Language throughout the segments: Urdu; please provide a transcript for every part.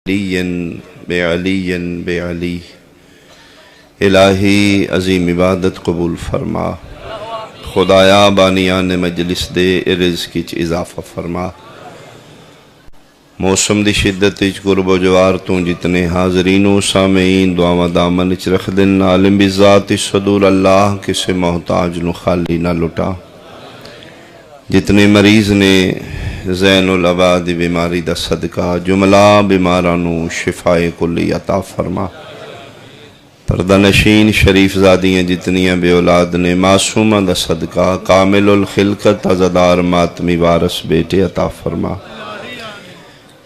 علی بے علی الہی عظیم عبادت قبول فرما، خدایا بانیان مجلس دے رزق وچ اضافہ فرما۔ موسم دی شدت وچ قرب و جوار تو جتنے حاضرین و سامعین دعاواں دامن وچ رکھ دن، عالم بذات صدور اللہ کسے محتاج نو خالی نہ لٹا۔ جتنے مریض نے زین العباد بیماری دا صدقہ، جملہ بیمارانو شفاء کلی عطا فرما۔ پردہ نشین شریف زادیاں جتنیاں بے اولاد نے، معصومہ دا صدقہ کامل الخلقت عزادار ماتمی وارث بیٹے عطا فرما۔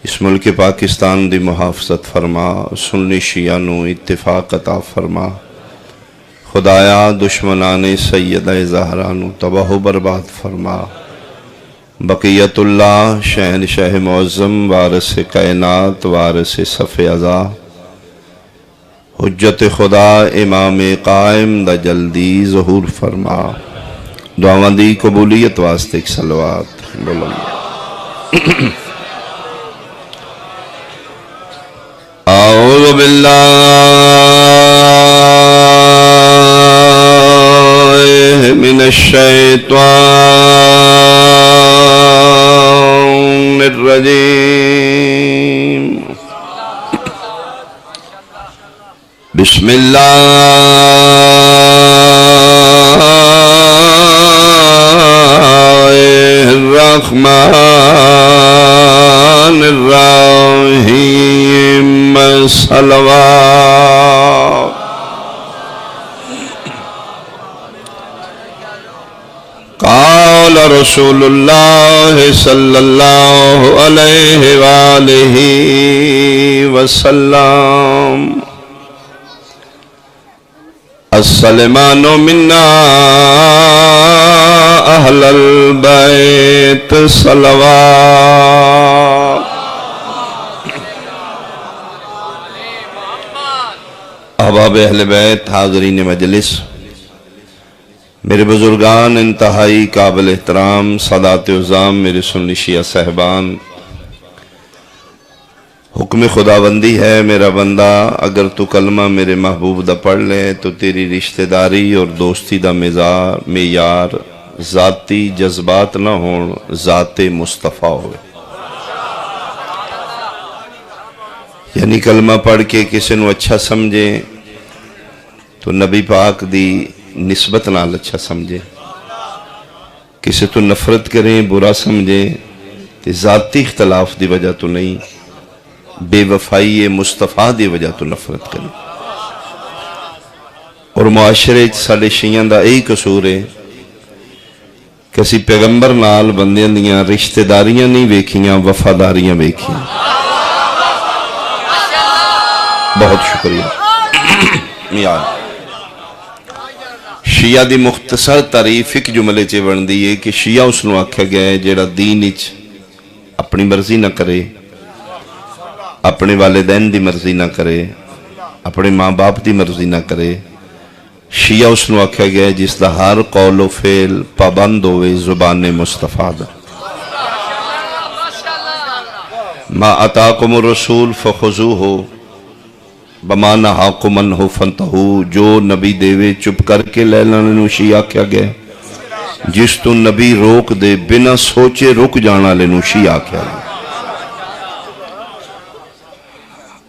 اس ملک پاکستان دی محافظت فرما، سنی شیعہ نو اتفاق عطا فرما۔ خدایا دشمنان سیدہ زہرا نو تباہ و برباد فرما۔ بقیت اللہ شہنشاہ معظم وارث کائنات وارث صف ازا، حجت خدا امام قائم دا جلدی ظہور فرما۔ دعاواں دی قبولیت واسطے ایک صلوات بلند۔ اعوذ باللہ من الشیطان الرجیم۔ بسم اللہ الرحمن الرحیم۔ صلوات۔ قال رسول اللہ صلی اللہ علیہ وآلہ وسلم، السلمان منا اہل البیت صلوات۔ احباب اہل بیت، حاضرین مجلس، میرے بزرگان انتہائی قابل احترام، سادات عظام، میرے سنی شیعہ صاحبان، حکم خداوندی ہے میرا بندہ اگر تو کلمہ میرے محبوب دا پڑھ لے تو تیری رشتہ داری اور دوستی دا معیار ذاتی جذبات نہ ہون، ذات مصطفیٰ ہوئے۔ یعنی کلمہ پڑھ کے کسی نو اچھا سمجھے تو نبی پاک دی نسبت نال اچھا سمجھے، کسی تو نفرت کریں برا سمجھے تو ذاتی اختلاف دی وجہ تو نہیں، بے وفائی مصطفیٰ دی وجہ تو نفرت کریں۔ اور معاشرے ساڑے شیعہ دا ایک قصور ہے، کسی پیغمبر نال بندیاں دیاں رشتہ داریاں نہیں ویکھیاں، وفاداریاں ویکھیاں۔ بہت شکریہ میاں۔ شیعہ دی مختصر تعریف ایک جملے چے بندی ہے کہ شیعہ اس نو آکھا گیا ہے جیڑا دین اچ اپنی مرضی نہ کرے، اپنے والدین دی مرضی نہ کرے، اپنے ماں باپ دی مرضی نہ کرے۔ شیعہ اس نو آکھا گیا ہے جس دا ہر قول و فعل پابند ہوئے زبان مصطفیٰ دا۔ ما اتاکم الرسول فخذوہ بما نہاکم عنہ فانتہو، جو نبی دیوے چپ کر کے لینا نو شیعہ کیا گیا، جس تو نبی روک دے بنا سوچے رک جانا لے نو شیعہ کیا گیا۔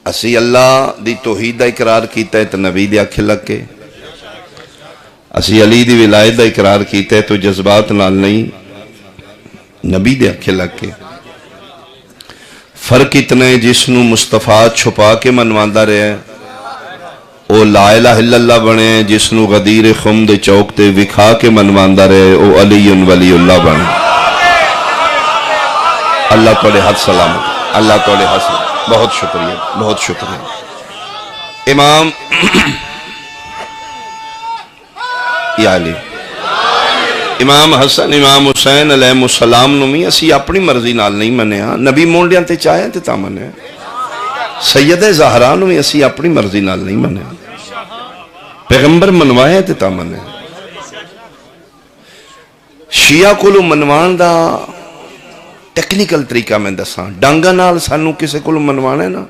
اسی اللہ دی توحید دا اقرار کیتا ہے تو نبی دے آکھے لگ کے، اسی علی دی ولایت دا اقرار کیتا ہے تو جذبات نال نہیں، نبی دے آکھے لگ کے۔ فرق اتنا ہے جس نو مصطفیٰ چھپا کے منواندہ رہے او لا الہ الا اللہ بنے، جس نو غدیر خم دے چوک تے وکھا کے منواندہ رہے او علی ولی اللہ بنے۔ اللہ توڑے حد سلامت، اللہ توڑے حد سلامت۔ بہت شکریہ، بہت شکریہ۔ امام یا علی امام حسن امام حسین علیہ السلام نمی اسی اپنی مرضی نال نہیں منیا، نبی مونڈیاں تے چاہے تے تا منیا۔ سیدہ زہرا نمی اسی اپنی مرضی نال نہیں منیا، پیغمبر منوائے تے تا منیا۔ شیعہ کولو منوان دا ٹیکنیکل طریقہ میں دساں، ڈانگا نال سانو کسے کولو منوانا ہے نا،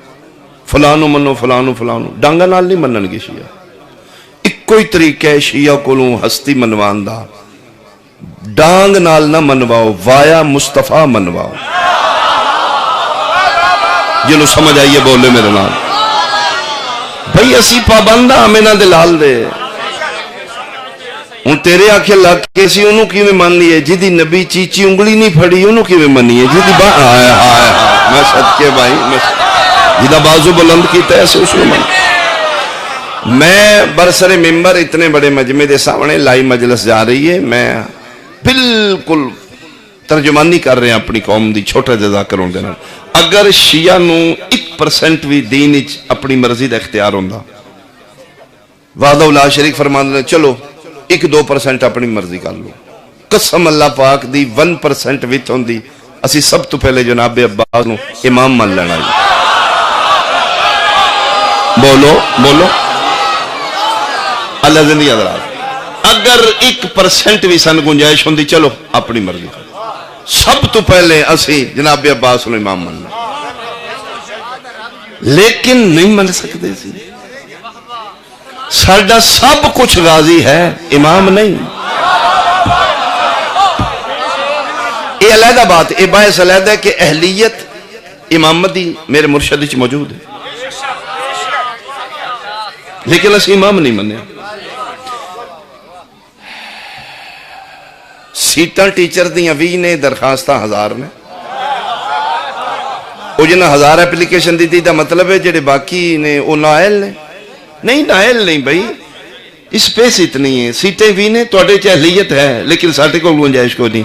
فلانو منو فلانو فلانو، ڈانگا نال نہیں منن گے شیعہ. ایکو ہی طریقہ ہے شیعہ کولوں ہستی منوان دا، ڈانگ نال نہ منواؤ، وایا مصطفیٰ منواؤ. جنہوں سمجھ آئیے بولے میرے نام. بھئی اسی پابندہ ہمیں نہ دلال دے. ان تیرے آنکھیں لگ کے سی انہوں کی میں مان لیے، جدی نبی چیچی انگلی نہیں پھڑی انہوں کی میں منیے، جدی آئے آئے میں صدقے بھائی، جدہ بازو بلند کیتا ہے ایسے اس میں من. میں برسر ممبر اتنے بڑے مجمع دے سامنے لائی مجلس جا رہی ہے، میں بالکل ترجمانی کر رہے ہیں اپنی قوم دی، چھوٹا جزا کروں دینا. اگر شیعہ نو 1% بھی دین اچ اپنی مرضی دا اختیار ہوندہ، وعدہ اللہ شریک فرمان دے چلو 1-2% اپنی مرضی کر لو، قسم اللہ پاک دی 1% ویت ہوندی اسی سب تو پہلے جناب عباس نو امام مان لینا. بولو بولو اللہ زندگی حضرات، اگر 1% بھی سن گنجائش ہوندی چلو اپنی مرضی کر، سب تو پہلے اسی جناب عباس نو امام مان لینا. لیکن نہیں من سکتے سی، ساڈا سب کچھ غازی ہے، امام نہیں. یہ علیحدہ بات، یہ باعث علیحدہ ہے کہ اہلیت امامتی میرے مرشد وچ موجود ہے، لیکن اسی امام نہیں منے. سیٹاں ٹیچر دیاں 20 نے، درخواستاں 1000 نے. وہ جنہاں 1000 اپلیکیشن دیتی دا مطلب ہے جڑے باقی نے وہ نائل نے. نہیں نائل نہیں بھائی، اسپیس اتنی ہے، سیٹیں 20 نے، توڑے چاہے اہلیت ہے لیکن ساٹھے کو گنجائش کو نہیں.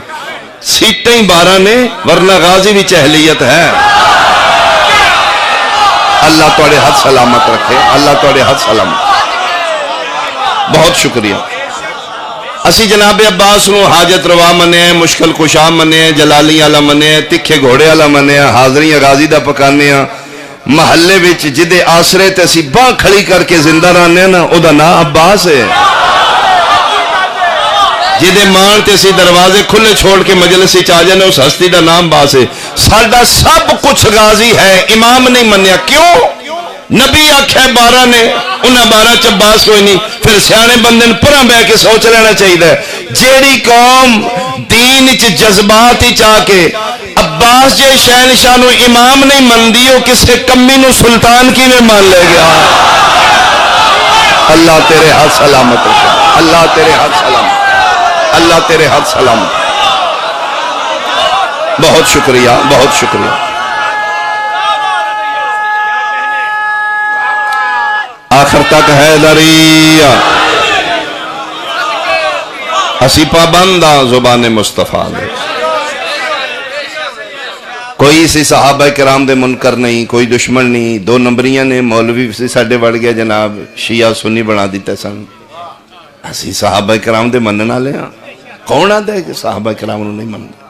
سیٹیں 12 نے ورنہ غازی بھی اہلیت ہے. اللہ توڑے حد سلامت رکھے، اللہ توڑے حد سلامت. بہت شکریہ. اسی جناب عباس نو حاجت روا منے، مشکل کشا منے، جلالی والا منے، تکھے گھوڑے والا منے، حاضریاں غازی دا پکانے ہیں. محلے وچ جدے آسرے تے اسی باں کھڑی کر کے زندہ رہنے نا، او دا نا عباس ہے. جدے مان تے اسی دروازے کھلے چھوڑ کے مجلسی چاہ جانے، اس ہستی دا نام عباس ہے. ساڈا سب کچھ غازی ہے، امام نہیں منیا. کیوں؟ نبی آکھے 12 نے، انہاں 12 چ عباس کوئی نہیں. پھر سیانے بندے نے پرا بہ کے سوچ لینا چاہیے، جیڑی قوم دین چ جذبات ہی چاہ کے عباس جے شہنشاہ نو امام نہیں مندی، ہو کسے کمی نو سلطان کی میں مان لے گیا. اللہ تیرے ہاتھ سلامت رکھے، اللہ تیرے ہاتھ سلامت، اللہ تیرے ہاتھ سلامت. بہت شکریہ، بہت شکریہ. آخر تک حیدری اسی پابندہ زبان مصطفیٰ دے. کوئی سی صحابہ کرام دے منکر نہیں، کوئی دشمن نہیں. 2 نمبریاں نے مولوی سے ساڑھے بڑھ گیا جناب، شیعہ سنی بنا دیتا سن. اسی صحابہ کرام دے مننا لے ہاں. کون آدھا ہے کہ صحابہ کرام انہوں نہیں مننا؟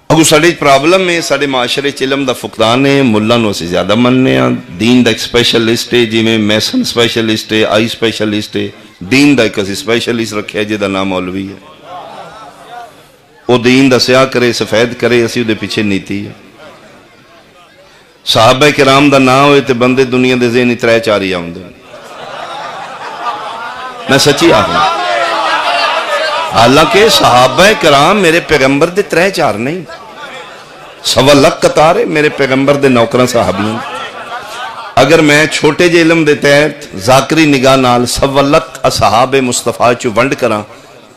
اگو ساڑھے پرابلم ہے، ساڑھے معاشرے علم دا فقدان ہے. ملہ نو سے زیادہ مننے ہیں. دین دا ایک سپیشلسٹ ہے، جی میں میسن سپیشلسٹ ہے، آئی سپیشلسٹ ہے. دین دا ایک اسی سپیشلسٹ رکھے ہے جدہ نام مولوی ہے. وہ دین دا سیاہ کرے، سفید کرے، اسی دے پیچھے نیتی ہے. صحابہ کرام دا نام ہوئے تے بندے دنیا دے ذہنی 3-4 ہی آؤں دے. میں سچی آہوں، حالانکہ صحابہ کرام میرے پیغمبر دے 3-4 نہیں، 1.25 لاکھ قطارے میرے پیغمبر دے نوکران صحابیوں. اگر میں چھوٹے جے علم دے تحت ذاکری نگاہ نال 1.25 لاکھ اصحاب مصطفیٰ چو ونڈ کرا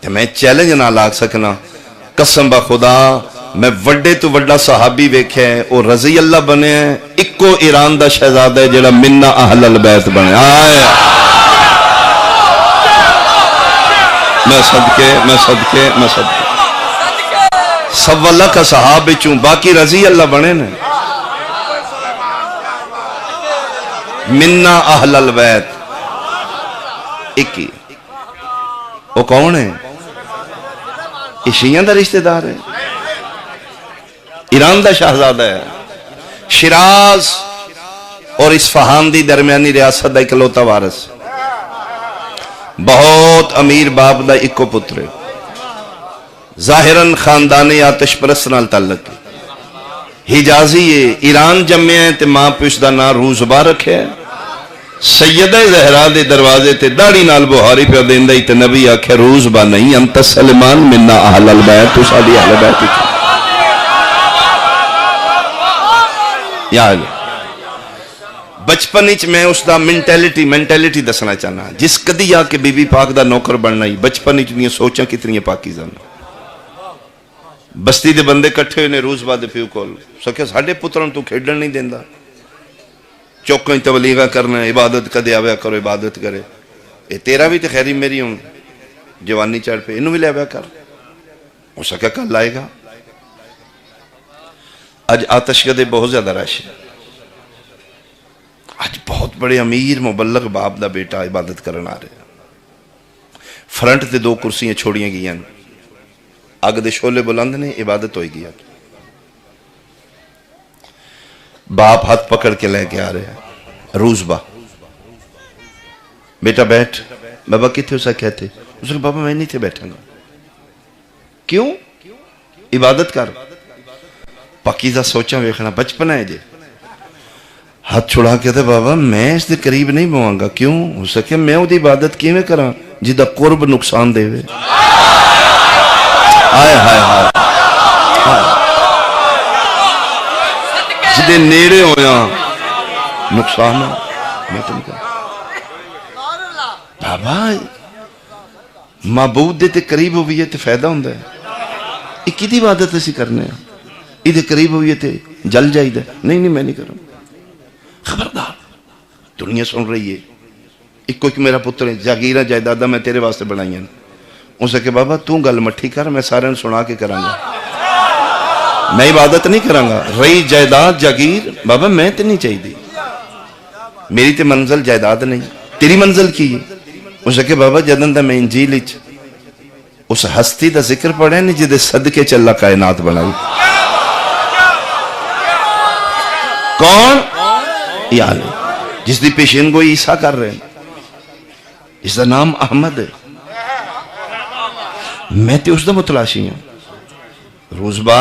تو میں چیلنج نہ لاگ سکنا. قسم با خدا میں وڈے تو وڈا صحابی ویکھے ہیں، اور رضی اللہ بنے ہیں. اکو ایران دا شہزادہ ہے جڑا منہ اہل البیت بنے. آئے میں صدقے 1.25 لاکھ صحابہ چوں باقی رضی اللہ بنے نے. منہ اہل البیت ایک ہی. وہ کون ہے؟ شیعہ دا رشتہ دار ہے، ایران دا شہزادہ ہے. شیراز اور اصفہان دی درمیانی ریاست دا اکلوتا وارث. بہت امیر باپ دا اکو پتر ہے. ظاہراً خاندانی آتش پرست نال تعلق ہے. حجازی ہے، ایران جمع ہے تے ماں پیو دا نام روزبا رکھے ہے۔ سیدہ زہرا دے دروازے تے داڑھی نال بہاری پہ دیندا ہی تے نبی آکھے روزبا نہیں انت سلمان منا اہل البیت، تو ساڈی اہل بیت ہی یا علی۔ بچپن وچ میں اس دا مینٹیلٹی دسنا چاہنا، جس کدی آ کے بی بی پاک دا نوکر بننا ہی بچپن وچ دیاں سوچاں کتنی پاکیزہ نے۔ بستی دے بندے کٹھے ہوئے نے روزبا دے پیو کول، سکھے ساڈے پتروں تو کھیڈن نہیں دیندا، چوکاں تبلیغاں کرنا، عبادت کدے آویا کرو عبادت کرے، اے تیرا بھی تے خیری میری ہوں جوانی چڑھ پہ انہوں بھی لے آویا کر، ہو سکے کل آئے گا۔ آج آتش کدے بہت زیادہ رش ہے، آج بہت بڑے امیر مبلغ باپ دا بیٹا عبادت کرنا آ رہے ہیں، فرنٹ تے 2 کرسیاں چھوڑیاں گئیں، اگ دے شولے بلند نے، عبادت ہوئی گیا، باپ ہاتھ پکڑ کے لے کے آ رہے ہیں، روزبا بیٹا بیٹھ، بابا کتنے اسے کہتے، اس نے بابا میں نہیں تھے بیٹھا گا، کیوں؟ عبادت کر، پاکیزہ سوچاں ویکھنا، بچپن ہے جے، ہاتھ چھڑا کے تھے بابا میں اس دے قریب نہیں بہواں گا، کیوں؟ ہو سکے میں وہ دی عبادت کیویں کراں جدا قرب نقصان دے وے، ہائے ہائے ہائے جدے نیڑے ہویا نقصان ہے، میں تم کہا بابا معبود دے تے قریب ہوئیے تے فائدہ ہوندہ ہے، ایک کی دی عبادت اسی کرنے ہیں، ایدے قریب ہوئیے تے جل جائی دے، نہیں میں نہیں کروں، خبردار دنیا سن رہی ہے، ایک کوئی میرا پتر ہے جاگیرہ جائیدادہ میں تیرے واسطے بنائی ہیں، اسے کہ بابا تو گل مٹھی کر میں سارے نے سنا کے کرانگا، میں عبادت نہیں کرانگا، رہی جائیداد جاگیر بابا میں تے نہیں چاہی دی، میری تے منزل جائیداد نہیں، تیری منزل کی ہے، اسے کہ بابا جدن دا میں انجیل اس ہستی دا ذکر پڑھے نہیں جدے صدقے چلا کائنات بنائی، کون؟ یا علی، جس دی پیشین گوئی عیسیٰ کر رہے ہیں، اس دا نام احمد ہے، میں تے اس دا متلاشی ہوں، روزبا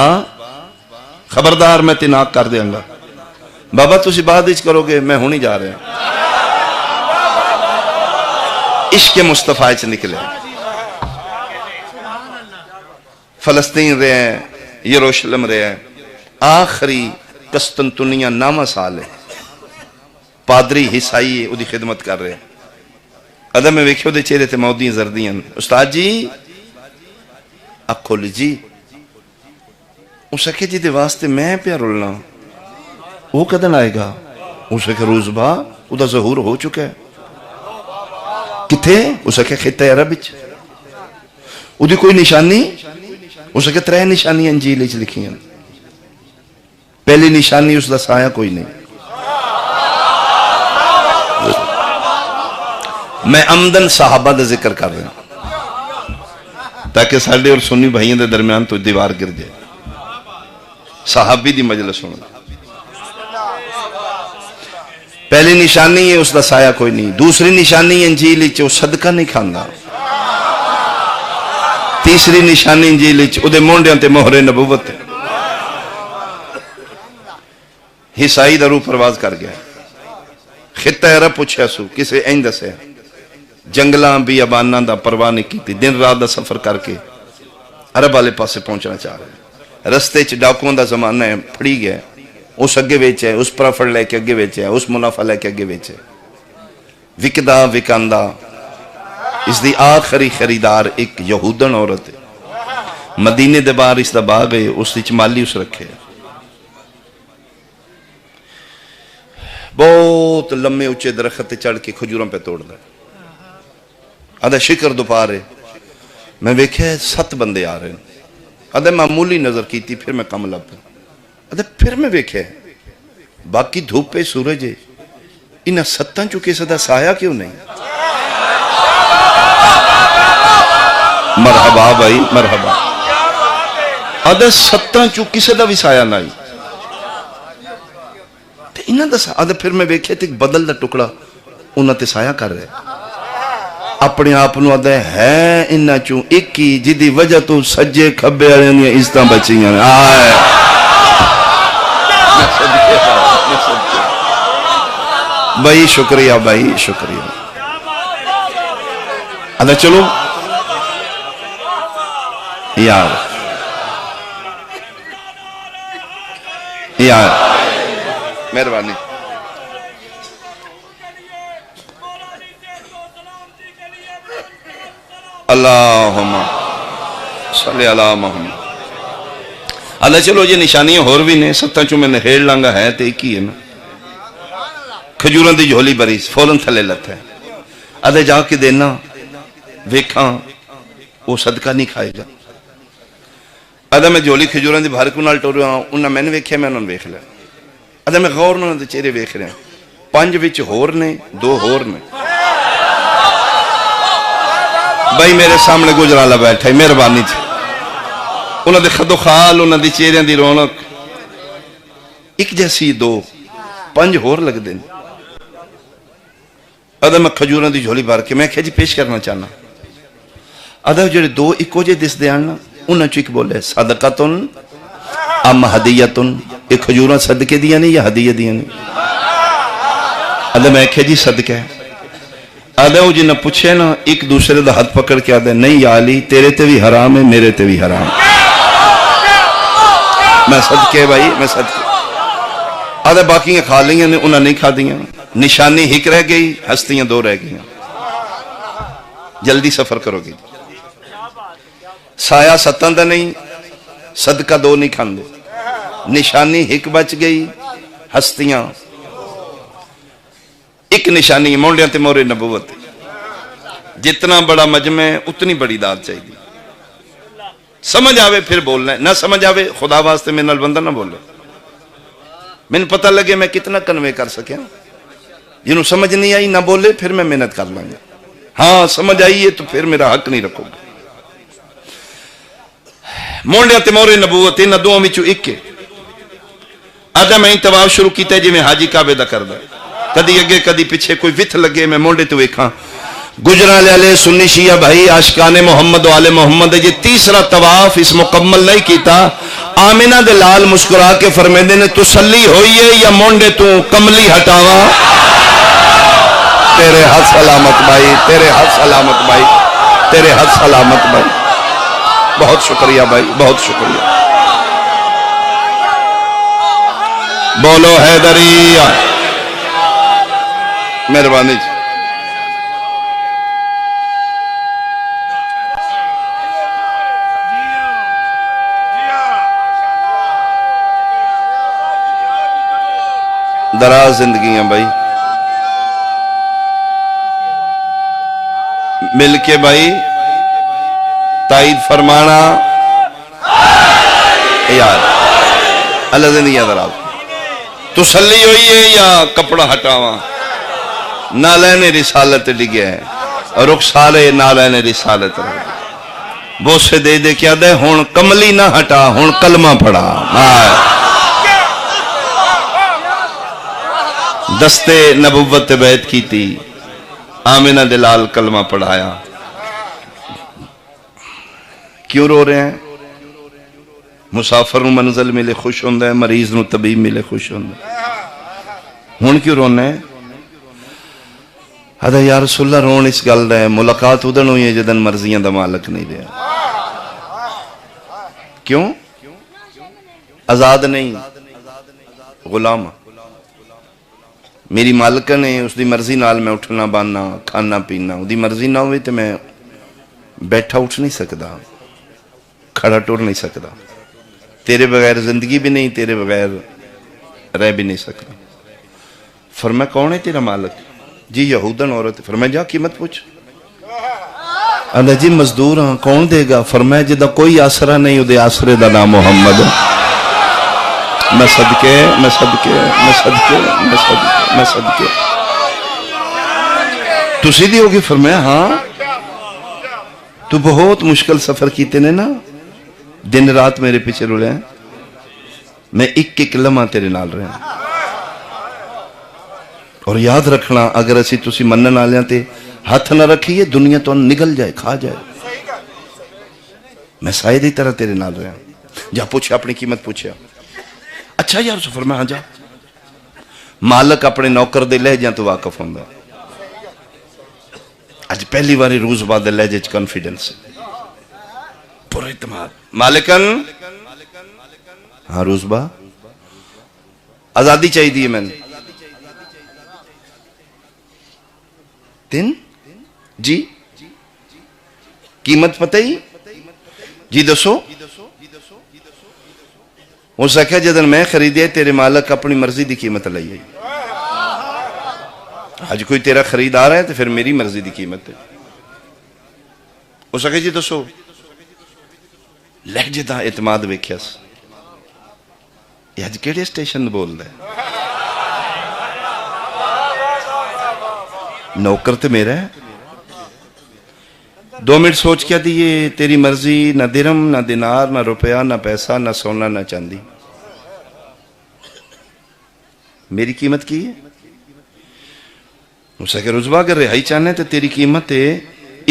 خبردار میں تناک کر دیں گا، بابا تسی بعد اچ کرو گے میں ہونی جا رہے ہیں، عشق مصطفیٰ اچ نکلے، فلسطین رہے ہیں، یروشلم رہے ہیں، آخری قسطنطنیہ نامہ سال ہے، پادری حسائی او دی خدمت کر رہے ہیں، ادھا میں ویکھے دے چہرے تے مودی زردیاں، استاد جی اکھول جی اسے کہ جی دے واسطے میں پیا رولنا، وہ کدن آئے گا؟ اسے کہ روزبا او دا ظہور ہو چکا ہے، کتھے؟ اسے کہ خطہ عرب وچ، او دی کوئی نشانی؟ اسے کہ 3 نشانی انجیل وچ لکھی ہیں، پہلی نشانی اس دا سایہ کوئی نہیں، میں عمدن صحابہ دا ذکر کر رہا ہوں تاکہ ساڑھے اور سنی بھائیوں دے درمیان تو دیوار گر جائے، صحابی دی مجلس ہونا، پہلی نشانی ہے اس دا سایہ کوئی نہیں، دوسری نشانی انجیل وہ صدقہ نہیں کھانا، تیسری نشانی انجیل او دے مونڈیاں تے مہر نبوت ہے، حسائی دا روح پرواز کر گیا، خطہ عرب پوچھا سو کسے این دسے، جنگلاں بھی اباناں دا پرواہ نہیں کی تھی، دن رات دا سفر کر کے عرب والے پاسے پہنچنا چاہ رہے ہیں، رستے چ ڈاکوؤں دا زمانہ ہے، پھڑی گیا، اس اگے ویچے، اس پرافڑ لے کے اگے ویچے، اس منافع لے کے اگے ویچے، وکدا وکاندہ، اس دی آخری خریدار ایک یہودن عورت ہے، مدینے دے باہر اس دا باغ ہے، اس دی مالی اس رکھے، بہت لمبے اچھے درخت چڑھ کے کھجوروں پہ توڑ دا، آدھا شکر دوپارے، میں ویکھے 7 بندے آ رہے ہیں، آدھا معمولی نظر کی تھی، پھر میں کم لب پہ، آدھا پھر میں ویکھے باقی دھوپ پہ سورج ہے، انہاں 7 چکے صدا سایہ کیوں نہیں؟ مرحبا بھائی مرحبا، آدھا 7 چکے صدا بھی سایہ نہیں، انہاں دا سایہ، آدھا پھر میں ویکھے تھے بدل دا ٹکڑا انہاں تے سایہ کر رہے، اپنے آپنوں آدھا ہے انہاں چوں ایک ہی جدی وجہ تو سجے کھبے آنے عزتاں بچیاں، بھائی شکریہ بھائی شکریہ. ادا چلو یار یار مہربانی. اللہم صلی علی محمد. اللہ چلو یہ نشانیاں ہور بھی نے ستاں چوں میں نہیڑ لانگا ہے تے ایک ہی ہے نا. کھجوراں دی جھولی بری فوراں تھلے لت ہے. ادھے جا کے دینا ویکھاں وہ صدقہ نہیں کھائے گا. ادھے میں جھولی کھجوراں دی بھر کو نال ٹور رہا ہوں. انہاں میں نے ویکھیا میں انہاں نے ویکھ لیا. ادھے میں غور نال دے چہرے ویکھ رہا ہوں. 5 وچ ہور نے 2 ہور نے. بھائی میرے سامنے گجرالا بیٹھا ہے مہربانی تھی. انہاں دے خد و خال انہاں دی چہریاں دی رونق ایک جیسی 2 5 ہور لگ دیں. ادھا میں کھجوراں دی جھولی بھر کے میں کہا جی پیش کرنا چاہنا. ادھا جو 2 ایکو جے دس دے آنا انہاں چو ایک بولے صدقاتن ام ہدیتن. ایک کھجوراں صدقے دیا نہیں یا ہدیہ دیا نہیں. ادھا میں کہا جی صدقہ ہے. ادھا وہ جنہیں پوچھے نا ایک دوسرے دا ہاتھ پکڑ کے آدھا نہیں یا علی تیرے تے بھی حرام ہے میرے تے بھی حرام. میں صدقے بھائی میں صدقے. آدھا باقی کھا لیں انہاں نہیں کھا دیا. نشانی ہک رہ گئی ہستیاں 2 رہ گئی. جلدی سفر کرو گی. سایہ 7 دا نہیں صدقہ 2 نہیں کھان دے. نشانی ہک بچ گئی ہستیاں ایک نشانی مونڈیاں تے مورے نبوت. جتنا بڑا مجمع اتنی بڑی داد چاہیے. سمجھ آوے پھر بولنا ہے نہ سمجھ آوے خدا واسطے میں نال بندہ نہ بولے. میں پتہ لگے میں کتنا کنوے کر سکیا. جنہوں سمجھ نہیں آئی نہ بولے پھر میں محنت کر لوں گا. ہاں سمجھ آئیے تو پھر میرا حق نہیں رکھو گا. مونڈیاں تے مورے نبوت انہاں دوواں وچوں ایک ہے. آدھا میں طواف شروع کیتا ہے جی میں حاجی کعبے دا کردا. کدی اگے کدی پیچھے کوئی وتھ لگے میں مونڈے تو ویکھاں. گجرالے والے سنی شیعہ بھائی عاشقان محمد و آل محمد یہ تیسرا طواف اس مکمل نہیں کیتا. آمینہ دے لال مسکرا کے فرمیندے نے تسلی ہوئی ہے یا مونڈے تو کملی ہٹاوا. تیرے ہاتھ سلامت بھائی تیرے ہاتھ سلامت بھائی تیرے ہاتھ سلامت بھائی. بہت شکریہ بھائی بہت شکریہ. بولو حیدری مہربانی. دراز زندگیاں بھائی مل کے بھائی تائید فرمانا یار اللہ زندگیاں دراز. تسلی ہوئی ہے یا کپڑا ہٹاواں. نالین رسالت ڈگیا ہے رخسارے نالین رسالت رہے. بوسے دے دے کیا دے ہون کملی نہ ہٹا ہون کلمہ پڑھا. دستے نبوت بیعت کی تھی آمینہ دلال کلمہ پڑھایا. کیوں رو رہے ہیں؟ مسافر نو منزل ملے خوش ہوندہ ہے مریض نو طبیب ملے خوش ہوندہ ہے. ہون کیوں رونے ہیں؟ ادھا یا رسول اللہ رون اس گل رہے ملاقات ادھن ہوئی ہے جدن مرضیاں دا مالک نہیں رہا. کیوں؟ آزاد نہیں غلام. میری مالکہ نے اس دی مرضی نال میں اٹھنا باننا کھانا پینا اس دی مرضی نہ ہوئی تو میں بیٹھا اٹھ نہیں سکتا کھڑا ٹور نہیں سکتا. تیرے بغیر زندگی بھی نہیں تیرے بغیر رہ بھی نہیں سکتا. فرمایا کون ہے تیرا مالک؟ جی یہودن عورت. فرمایا جا قیمت پوچھ. اللہ جی مزدور ہاں کون دے گا؟ فرمایا جدہ کوئی آسرہ نہیں ادھے آسرے دا نام محمد. میں صدقے میں صدقے میں صدقے میں صدقے میں صدقے. تو سیدھی ہوگی. فرمایا ہاں تو بہت مشکل سفر کیتے نے نا دن رات میرے پیچھے رولے ہیں میں ایک لمحہ تیرے نال رہے ہیں. اور یاد رکھنا اگر اسی تسی منن والے تے ہاتھ نہ رکھیے دنیا تو نگل جائے کھا جائے. میں سائے دی طرح تیرے نال رہے ہیں. جا پوچھا اپنی قیمت پوچھا. اچھا یار فرمایا ہاں جا. مالک اپنے نوکر دے لہجے تو واقف ہوندا اج پہلی باری روز بعد لہجے چ کانفیڈنس پورا اعتماد مالکن ہاں روز با آزادی چاہیے میں تین جی قیمت پتہ ہی جی دسو اس آخیا جدن میں خریدے تیرے مالک اپنی مرضی دی قیمت لائی ہے آج کوئی تیرا خریدار ہے تو پھر میری مرضی دی قیمت ہے اس آخیا جی دسو لہجے دا اعتماد ویکھیا یہ اج کیڑے اسٹیشن بول دے نوکر تے میرا ہے 2 منٹ سوچ کیا دیئے تیری مرضی نہ درم نہ دینار نہ روپیہ نہ پیسہ نہ سونا نہ چاندی میری قیمت کی ہے اسے کہ رزبا اگر رہائی چاہنے تو تیری قیمت ہے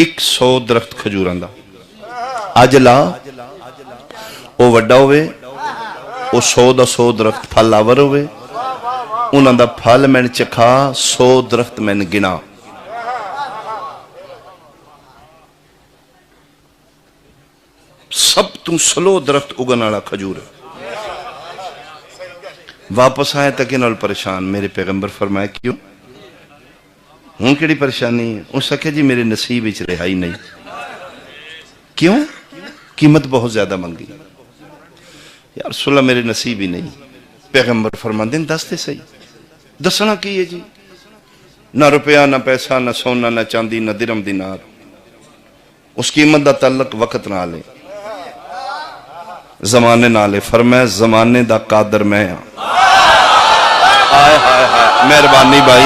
100 درخت کھجوراں دا آج لا او وڈا ہوئے او 100 درخت پھل آور ہوئے انہاں دا پھل میں چکھا 100 درخت میں گنا سب تو سلو درخت اگنا کھجور واپس آئے تک انہوں پریشان میرے پیغمبر فرمائے کیوں ہوں کیڑی پریشانی اس سکے جی میرے نصیب اچ رہائی نہیں کیوں قیمت بہت زیادہ منگی یا رسول اللہ میرے نصیب ہی نہیں پیغمبر فرمان دیں دستے صحیح دسنا کی ہے جی نہ روپیہ نہ پیسہ نہ سونا نہ چاندی نہ درم دینار اس قیمت دا تعلق وقت نہ لے زمانے نہ لے فرمائے زمانے دا قادر میں آئے مہربانی بھائی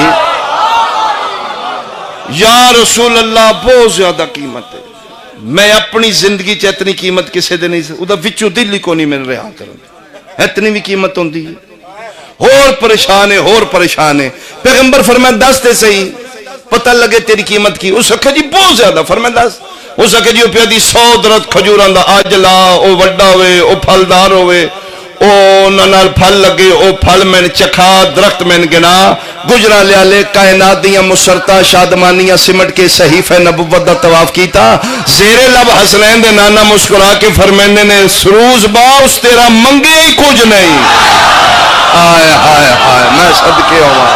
یا رسول اللہ بہت زیادہ قیمت ہے میں اپنی زندگی چ اتنی قیمت کسے دے نہیں او دا وچوں دل ہی کو نہیں میں رہا کرن اتنی بھی قیمت ہوندی ہے اور پریشان ہے پیغمبر فرمائے دس تے صحیح پتہ لگے تیری قیمت کی اس اکھے جی بہت زیادہ فرمائے دس اس اکھے جی پیا دی 100 درخت کھجوراں دا اج لا او وڈا ہوئے او پھلدار ہوئے او نال پھل لگے او پھل میں چکھا درخت میں گنا گجرا لیا لے کائنات دیاں مسرتا شادمانیاں سمٹ کے صحیفہ نبوت دا طواف کیتا زیر لب حسنین دے نانا مسکرا کے فرمیندے نے سروز با اس تیرا منگے ہی کچھ نہیں آئے میں صدقے ہوا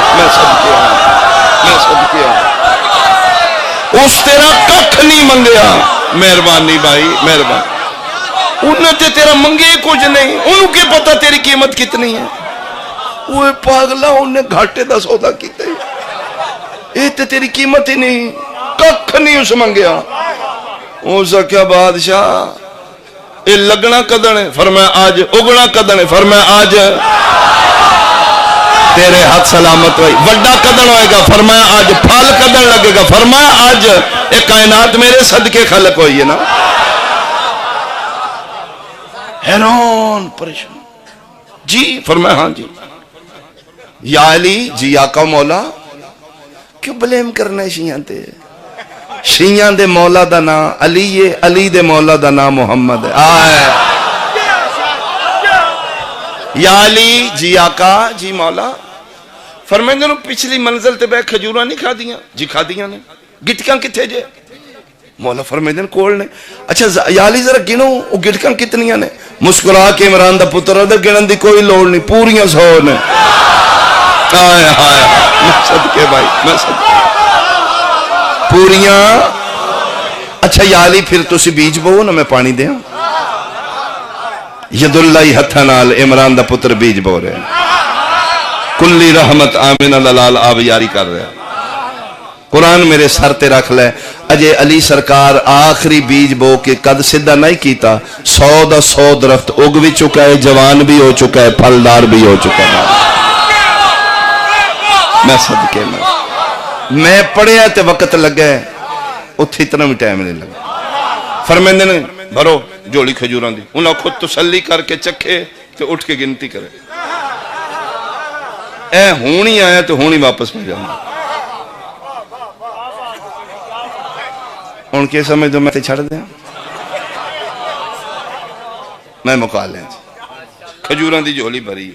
اس تیرا ککھ نہیں منگیا مہربانی بھائی مہربانی انہیں تے تیرا منگے کچھ نہیں انہوں کے پتا تیری قیمت کتنی ہے وہ پاگلا انہیں گھاٹے دا سودا کیتے یہ تے تیری قیمت ہی نہیں ککھ نہیں اس منگیا اسا کیا بادشاہ یہ لگنا کدن ہے فرمایا آج اگنا کدن ہے فرمایا آج تیرے ہاتھ سلامت ہوئی وڈا کدن ہوئے گا فرمایا آج پھل کدن لگے گا فرمایا آج ایک کائنات میرے صدقے خلق ہوئی ہے نا حیران پریشان جی فرمایا ہاں جی یا علی جی آقا مولا کیوں بلیم کرنا ہے شیعان تے شیعان دے مولا دا نا علی ہے علی دے مولا دا نا محمد ہے آئے یا علی جی آقا جی مولا فرمائیں دنوں پچھلی منزل تے بے کھجورہ نہیں کھا دیاں جی کھا دیاں نے گٹکاں کتھے جے مولا فرمائیں دن کول نے اچھا یا علی ذرا گنو وہ گٹکاں کتنیاں نے مسکرا کے عمران دا پتر دے گنن دی کوئی لوڑ نہیں پوریاں 100 نے آئے میں صدقے بھائی میں صدقے پوریاں اچھا یا علی پھر تو سی بیج بو نا میں پانی دیا ید اللہ ہتھنال عمران دا پتر بیج بو رہے کلی رحمت آمین اللہ آب یاری کر رہے قرآن میرے سر تے رکھ لے اجے علی سرکار آخری بیج بو کے قد صدہ نہیں کیتا 100 درخت اگ بھی چکا ہے جوان بھی ہو چکا ہے پھلدار بھی ہو چکا ہے میں صدقے میں پڑھیا تے وقت لگا ہے اتھی اتنا بھی ٹائم نہیں لگا فرمیندے نے بھرو جوڑی کھجوران دی انہاں خود تسلی کر کے چکھے تے اٹھ کے گنتی کرے اے ہونی آیا تو ہونی واپس میں جاؤں ان کے سمجھ دو میں تے چھڑ دیا میں مقال ہیں کھجوران دی جوڑی بھری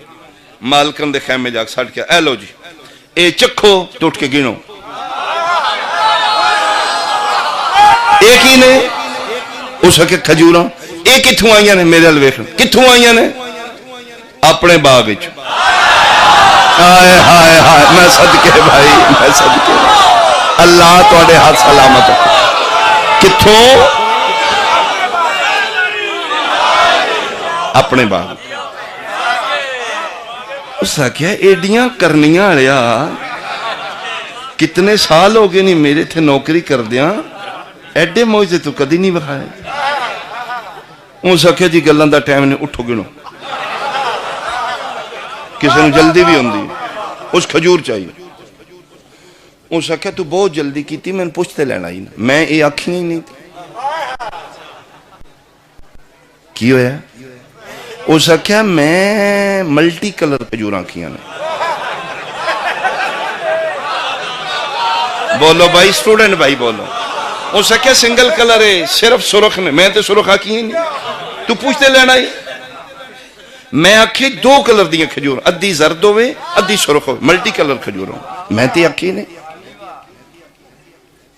مالکن دے خیمے جاک ساڑھ کیا اے لو جی اے چکھو تو اٹھ کے گنو. ایک ہی نے اس کے کھجوراں یہ کتوں آئی نے میرے ال ویکھ کتوں آئی نے اپنے باغ. ہائے ہائے ہائے میں صدقے بھائی میں صدقے اللہ تواڈے ہاتھ سلامت. کتوں اپنے باغ. اس آخیا ایڈیاں کرنیاں والیا کتنے سال ہو گئے نہیں میرے تھے نوکری کردیاں ایڈے موجے تو کدی نہیں بکھائے. اس آخیا جی گلاں دا ٹائم نہیں اٹھو گنو. کسی نے جلدی بھی ہوندی اس کھجور چاہیے. اس آخیا تو بہت جلدی کی میں پوچھتے لینا ہی میں یہ آکھی ہی نہیں کی ہویا. اس آخیا میں ملٹی کلر کھجور آکھیاں نے. بولو بھائی سٹوڈنٹ بھائی بولو. اس آخیا سنگل کلر ہے صرف سرخ نے میں تے سرخ آکھی ہی نہیں تو پوچھتے لینا ہی. میں آکھی دو کلر دیا کھجور ادھی زرد ہوئے ادھی سرخ ہوئے ملٹی کلر کھجور ہوں میں تے آکھی نہیں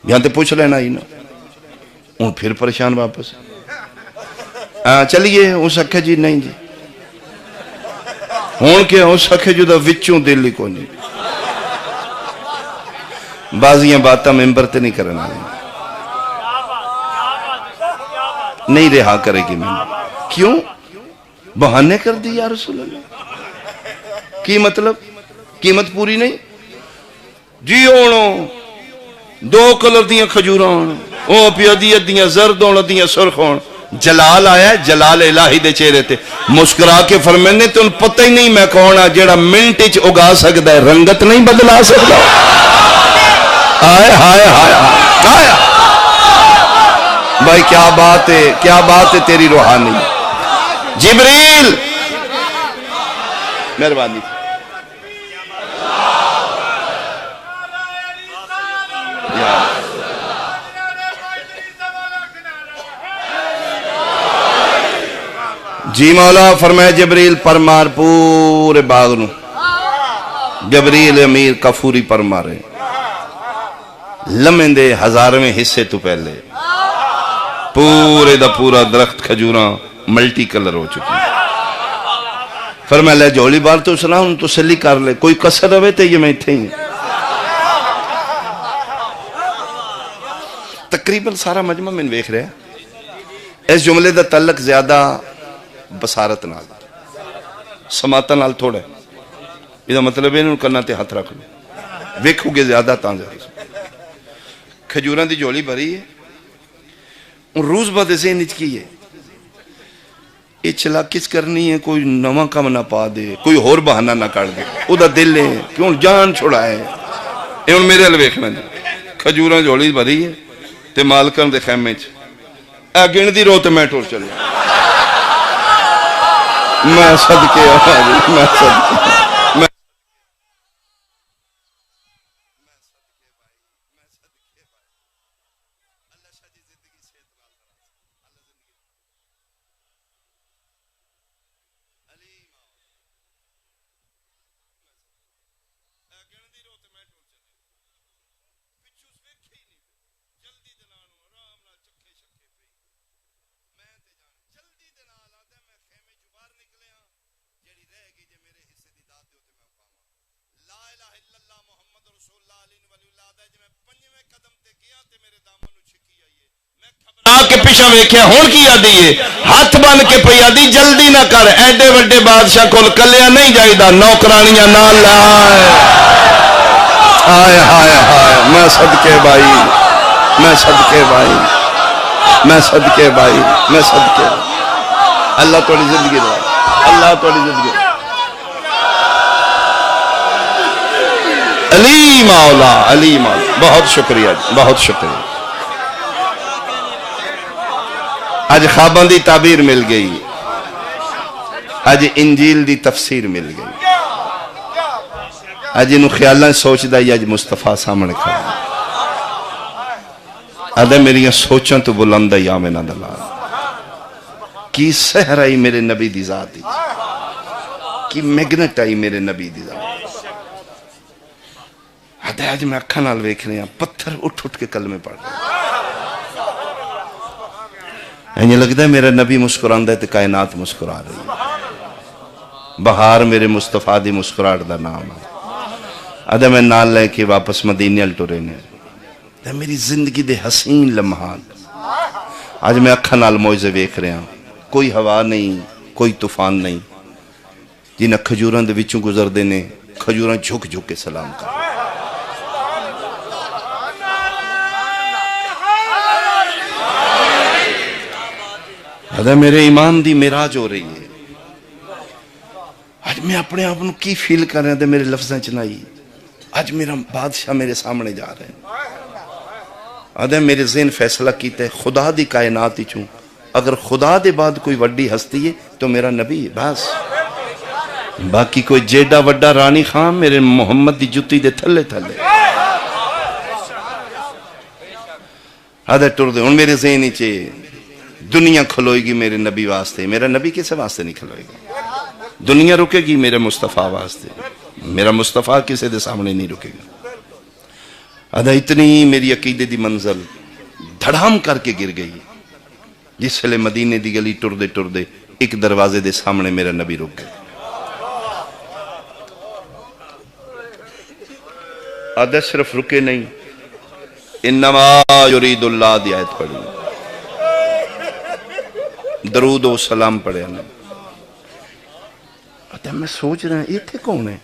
یہاں تے پوچھ لینا ہی نا. ہوں پھر پریشان واپس چلیے. اس آخیا جی نہیں جی ہوں کیا. اس آخیا جو دا وچوں دل ہی کون نہیں بازیاں باتاں ممبر تے نہیں کرنا نہیں رہا کرے گی میں. کیوں بہانے کر دی یا رسول اللہ کی مطلب قیمت پوری نہیں جی. ہونو دو کلر دیاں کھجوراں او پیا دی ادیاں زرد ہون ادیاں سرخ ہون. جلال آیا جلال الہی دے چہرے تے مسکرا کے فرمانے تے ان پتہ ہی نہیں میں کون ہاں جیڑا منٹ وچ اگا سکدا ہے رنگت نہیں بدلا سکدا. ہائے ہائے ہائے ہائے بھائی کیا بات ہے تیری روحانی. جبریل مہربانی جی مولا. فرمایا جبریل پر مار پورے باغ نو. جبریل امیر کفوری پر مارے لمحے دے 1000ویں حصے تو پہلے پورے دا پورا درخت کھجوراں ملٹی کلر ہو چکی. فرمایا لے جولی بار تو سنا ہوں تو سلی کر لے کوئی کسر ہوئے تے یہ میں تھے ہی. تقریباً سارا مجمع میں ویکھ رہا ہے اس جملے دا تعلق زیادہ بصارت نال سماعت نال تھوڑا ہے. یہ مطلب ہے انہوں کرنا تے ہاتھ رکھ لو ویکھو گے زیادہ تاں زیادہ. کھجوراں دی جولی بھری ہے روز بعد ذہن وچ کی ہے یہ چلا کس کرنی ہے کوئی نواں کم نہ پا دے کوئی ہور بہانہ نہ کر دے. او دا دل ہے کیوں جان چھڑائے اے ہن میرے ال ویکھنا کھجوراں جولی بھری ہے تے مالکاں دے خیمے چ اے گن دی رو تے میں ٹر چلے میں صدقے میں صدقے کے پیچھا ویکھیا ہون کی آدھی ہے ہاتھ بن کے پئی آدھی جلدی نہ کر ایڈے وڈے بادشاہ کول کلیا نہیں جائیدا نوکرانیاں نال لائے. ہائے ہائے ہائے میں صدقے بھائی میں صدقے بھائی میں صدقے بھائی میں صدقے. اللہ تھوڑی زندگی دے اللہ تھوڑی زندگی علی مولا علی مولا. بہت شکریہ بہت شکریہ. آج خواباں دی تعبیر مل گئی آج انجیل دی تفسیر مل گئی آج انہوں خیالاں سوچ دائی آج مصطفیٰ سامنے کھڑا آدھے میری سوچاں تو بلند آئی آمینہ دلال کی سحر آئی میرے نبی دی ذات دی کی میگنٹ آئی میرے نبی دی ذات. اج میں اکھاں نال ویکھ رہا پتھر اٹھ اٹھ کے کلمے پڑھ رہے ہیں لگتا ہے میرا نبی مسکراندا ہے تے کائنات مسکرا رہی ہے بہار میرے مصطفیٰ دی مسکراہٹ دا نام ہے ادا میں نال لے کے واپس مدینے ال ٹرے نے تے میری زندگی دے حسین لمحات اج میں اکھاں نال معجزے ویکھ رہا کوئی ہوا نہیں کوئی طوفان نہیں جنہاں کھجوراں دے وچوں گزردے نے کھجوراں جھک جھک کے سلام کر ادا میرے ایمان دی معراج ہو رہی ہے آج میں اپنے آپ کو کی فیل کر رہا ہوں میرے لفظیں چنائی آج میرا بادشاہ میرے سامنے جا رہے ہیں آدھے میرے ذہن فیصلہ کیتا ہے خدا دی کائنات ہی چوں اگر خدا دے بعد کوئی وڈی ہستی ہے تو میرا نبی ہے بس باقی کوئی جیڈا وڈا رانی خان میرے محمد دی جتی دے تھلے تھلے آدھے ٹر دے ان میرے ذہن ہی چے دنیا کھلوئے گی میرے نبی واسطے میرا نبی کسے واسطے نہیں کھلوئے گا دنیا رکے گی میرے مصطفیٰ واسطے میرا مصطفیٰ کسے دے سامنے نہیں رکے گا آدھا اتنی میری عقیدے دی منزل دھڑام کر کے گر گئی جس لئے مدینے دی گلی ٹر دے ایک دروازے دے سامنے میرا نبی رک گئے آدھا صرف رکے نہیں انما یرید اللہ دی آیت پڑھی درود و سلام پڑھے آدھا میں سوچ رہا ہوں یہ تھے کون ہے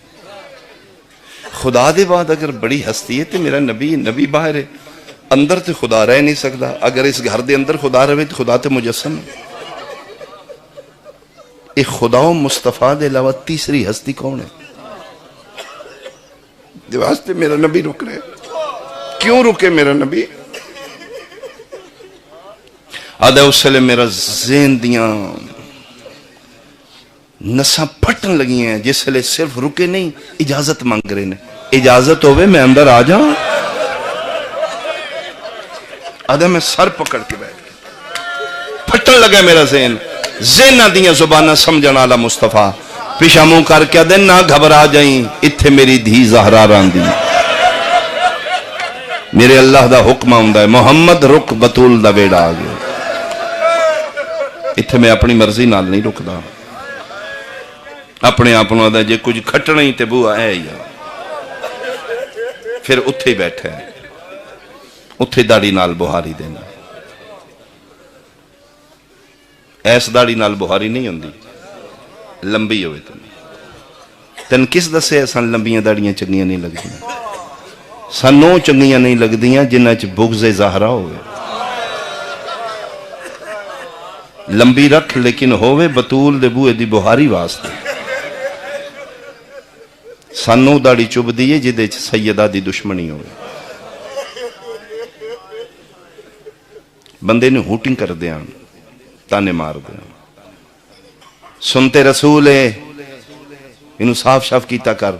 خدا دے بعد اگر بڑی ہستی ہے تو میرا نبی باہر ہے اندر تو خدا رہ نہیں سکتا اگر اس گھر دے اندر خدا رہے تو خدا تو مجسم ہے ایک خدا و مصطفیٰ دے علاوہ تیسری ہستی کون ہے دے واسطے میرا نبی رک رہے کیوں رکے میرا نبی آدھا اس لئے میرا ذہن دیاں نساں پھٹن لگی ہیں جس لئے صرف رکے نہیں اجازت مانگ رہے ہیں اجازت ہوئے میں اندر آ جاؤں آدھا میں سر پکڑ کے بیٹھ گیا پھٹن لگا میرا ذہن نہ دیاں زبانہ سمجھنا آلہ مصطفیٰ پیشہ منہ کر کے دن نہ گھبرا جائیں اتھے میری دھی زہرا راندی میرے اللہ دا حکم آندہ ہے محمد رک بطول دا بیڑا آگے اتھے میں اپنی مرضی نال نہیں رکدا اپنے آپ نے جے کچھ کھٹنا ہی تے بوا ہے یا پھر اتھے بیٹھے ہیں اتھے داڑی نال بہاری دینا ایس داڑی نال بہاری نہیں ہوندی لمبی ہوئے تن کس دسے ایسا لمبیاں داڑیاں چنگیاں نہیں لگ دیاں سنوں چنگیاں نہیں لگ دیاں جنہ چ بغض زہرا ہوئے لمبی رکھ لیکن ہوئے بطول دے بوئے دی بہاری واسطے سانوں داڑی چوب دیئے جدے سیدہ دی دشمنی ہوئے بندے نے ہوٹنگ کر دیا تانے مار دیا سنتے رسول ہے انہوں صاف شاف کیتا کر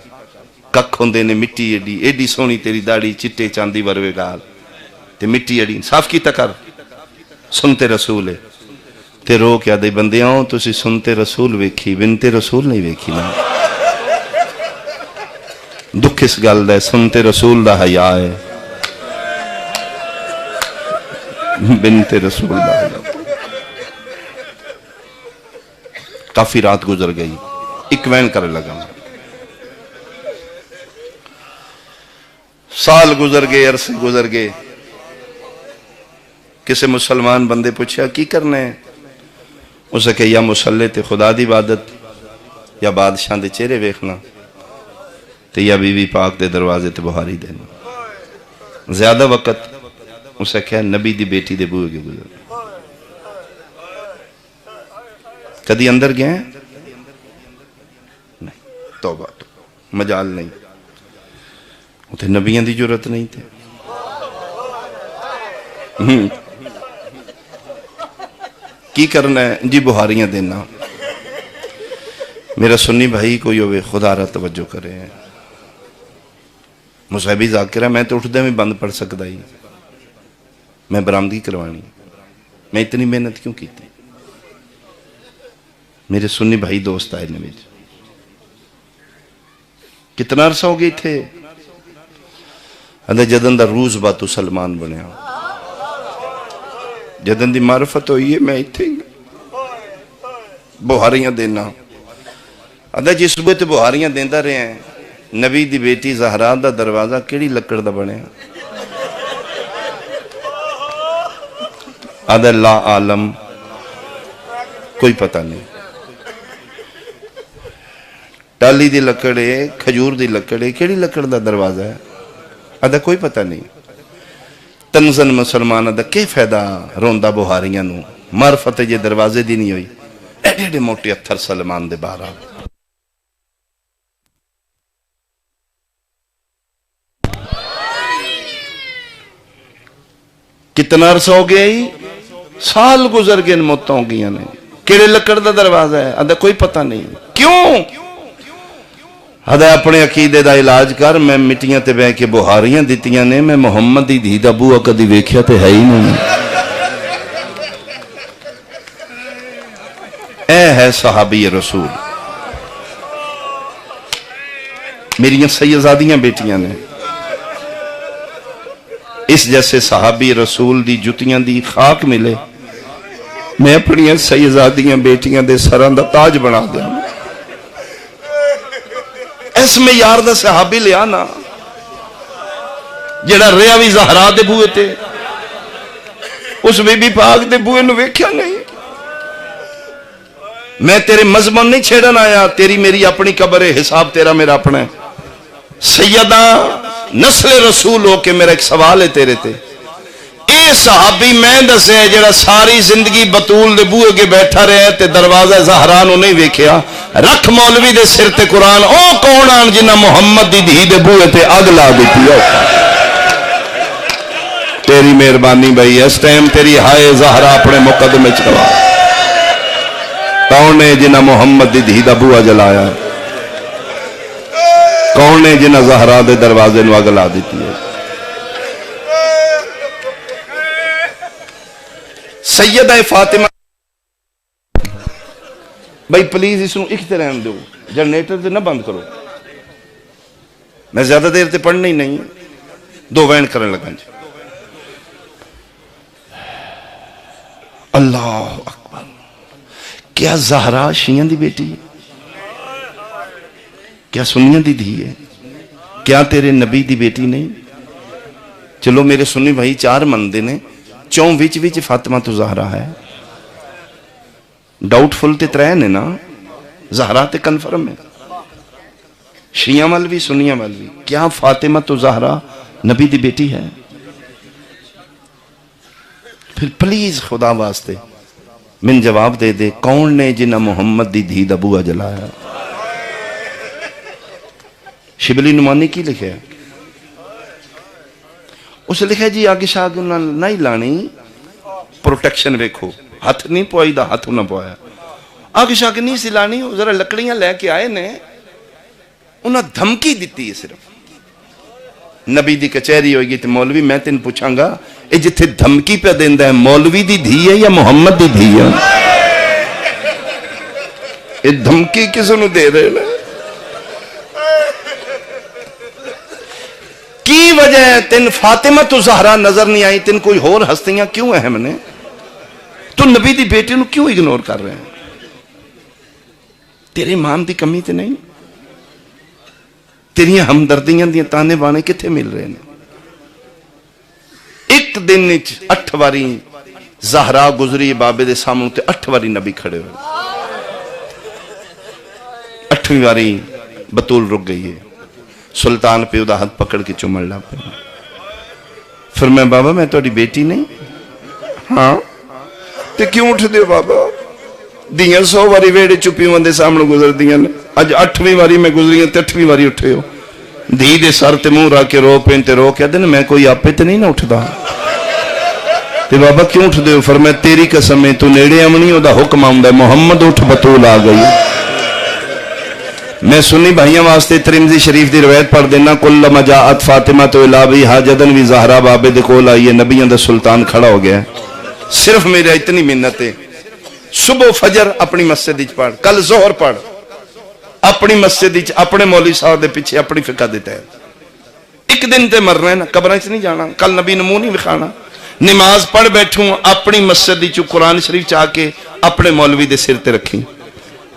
کک ہوندے نے مٹی ایڈی سونی تیری داڑی چٹے چاندی وروے گال تے مٹی ایڈی صاف کیتا کر سنتے رسول ہے تے رو کیا دے بندیاں تو سی سنتے رسول ویکھی بنتے رسول نہیں ویکھی نا دکھ اس گل دے سنتے رسول دا حیاء ہے بنتے رسول دا حیاء کافی رات گزر گئی ایک وین کرے لگا سال گزر گئے عرصے گزر گئے کسے مسلمان بندے پوچھا کی کرنے ہیں اسے کہ یا مسلح تے خدا دی عبادت یا بادشاہ دے چہرے ویکھنا تے یا بی بی پاک دے دروازے تے بہاری دینا زیادہ وقت اسے کہا نبی دی بیٹی دے بوئے گے گزر کدی اندر گئے ہیں نہیں توبہ مجال نہیں اتھے نبیان دی جرت نہیں تھے کی کرنا ہے جی بہاریاں دینا میرا سنی بھائی کوئی ہوئے خدا رہا توجہ کرے ہیں مصحبی ذاکرہ میں تو اٹھ دے میں بند پڑھ سکتا ہی میں برامدگی کروانی میں اتنی محنت کیوں کی تھی میرے سنی بھائی دوست آئے نبی کتنا عرصہ ہو گئی تھے آدھا جدن دا روز باتو سلمان بنیا، جدن دی معرفت ہوئی ہے میں اتھے بہاریاں دینا. آدھا جس صبح تے بہاریاں دیندہ رہے ہیں، نبی دی بیٹی زہرا دا دروازہ کیڑی لکڑ دا بنیا؟ آدھا لا عالم، کوئی پتہ نہیں. ٹالی دی لکڑے، کھجور دی لکڑے، کیڑی لکڑ دا دروازہ ہے؟ آدھا کوئی پتہ نہیں. تنزن مسلمان آدھا کی فائدہ روندہ بہاریاں نو، معرفت یہ دروازے دی نہیں ہوئی. ایڈے موٹے اتھر سلمان دے بارہ. کتنا عرصہ ہو گیا ہی؟ سال گزر گئے موتوں ہو گیا نے. کیڑے لکڑ دا دروازہ ہے؟ آدھا کوئی پتہ نہیں. کیوں؟ آدھا اپنے عقیدے دا علاج کر. میں مٹیاں تے بہ کے بہاریاں دیتیاں نے، میں محمد دی دھی دا بوآ کدی ویکھیا تے ہے ہی نہیں. اے ہے صحابی رسول. میری سیدزادیاں بیٹیاں نے، اس جیسے صحابی رسول دی جتیاں دی خاک ملے، میں اپنی سیدزادیاں بیٹیاں دے سراں دا تاج بنا دیا. اس میں یار دا صحابی لیا نا جڑا ریا بھی زہرا دے بوئے تے، اس بی بی پاک دے بوئے نو ویکھیا نہیں. میں تیرے مضمون نہیں چھیڑن آیا، تیری میری اپنی قبر ہے، حساب تیرا میرا اپنا ہے. سیدہ نسل رسول ہو کے میرا ایک سوال ہے تیرے تے. اے صحابی میں دسے جڑا ساری زندگی بطول دے بوئے کے بیٹھا رہے تے دروازہ زہرا نو نہیں ویکھیا. رکھ مولوی دے سر تے قرآن، او کون آن جنہ محمد دی دھی دے بوئے تے اگ لا دیتی ہو. تیری مہربانی بھائی، اس ٹائم تیری ہائے زہرا اپنے مقدمے چکوا. کون ہے جنہ محمد دی دھی دا بوئا جلایا؟ کون ہے جنہ زہرا دے دروازے نو اگ لا دیتی ہے؟ سیدہ فاطمہ. بھائی پلیز اس نو اکتے رہن دو، جنریٹر تے نہ بند کرو. میں زیادہ دیر تے پڑھنا ہی نہیں، دو وین کرنے لگا. اللہ اکبر. کیا زہرا شیعہ دی بیٹی ہے؟ کیا سنیاں دی دھی ہے؟ کیا تیرے نبی دی بیٹی نہیں؟ چلو میرے سنی بھائی چار مندے نے، چون وچ وچ فاطمہ تو زہرا ہے. ڈاؤٹ فل تے ترے نے نا، زہرا تے کنفرم ہے. شیعہ وال بھی سنیاں وال بھی. کیا فاطمہ تو زہرا نبی دی بیٹی ہے؟ پھر پلیز خدا واسطے من جواب دے دے، کون نے جنہ محمد دی دھی دا بوئا جلایا؟ شبلی نمانی کی لکھے ہے؟ اس لکھے جی آگے شاگ نہیں لانی، پروٹیکشن ویکھو، ہاتھ نہیں پوائی دا ہاتھ نہ پوایا. آگے شاگ نہیں سی لانی، ذرا لکڑیاں لے کے آئے نے، انہاں دھمکی دیتی ہے. صرف نبی دی کچہری ہوئی گی تو مولوی میں تین پوچھاں گا، اے جتھے دھمکی پہ دیندہ ہے مولوی دی دھی ہے یا محمد دی دھی ہے؟ اے دھمکی کسے نو دے رہے ہیں؟ کی وجہ ہے تین فاطمہ تو زہرا نظر نہیں آئی؟ تین کوئی اور ہستیاں کیوں اہم نے؟ تو نبی دی بیٹی نو کیوں اگنور کر رہے ہیں؟ تیرے ایمان دی کمی تے نہیں؟ تیریاں ہمدردیاں دیاں تانے بانے کتھے مل رہے ہیں؟ ایک دن 8 واری زہرا گزری بابے دے سامنے تے 8 واری نبی کھڑے ہوئے. 8ویں واری بطول رک گئی ہے. سلطان پہ دا ہاتھ پکڑ کے چمڑ لا پہ. پھر میں بابا میں تو بیٹی نہیں؟ ہاں. تے کیوں اٹھ دے بابا؟ دیاں 100 واری ویڑے چپی ہوندے سامنے گزر دیاں نے، اج 8ویں واری میں گزری ہیں تے 8ویں واری اٹھے ہو. دھی دے سر تے منہ رکھ کے رو پین تے رو کہہ دے میں کوئی آپے تے نہیں نہ اٹھدا. تے بابا کیوں اٹھ دے ہو؟ فرمایا تیری قسم ہے تو نیڑے امنی او دا حکم آوندا ہے، محمد اٹھ بطول آ گئی. میں سنی بھائیاں واسطے ترمذی شریف دی روایت پڑھ دینا، کلما جاءت فاطمہ تو الابی حاجدن وی زہرا بابے دے کول آئی ہے، نبیوں دا سلطان کھڑا ہو گیا. صرف میرا اتنی منت ہے، صبح فجر اپنی مسجد وچ پڑھ، کل ظہر پڑھ اپنی مسجد وچ اپنے مولوی صاحب دے پیچھے اپنی فقہ دیتا ہے. ایک دن تے مرنا ہے نا، قبریں سے نہیں جانا، کل نبی نے منہ نہیں دکھانا. نماز پڑھ بیٹھوں اپنی مسجد دی قرآن شریف چاہ کے اپنے مولوی دے سر تے رکھی.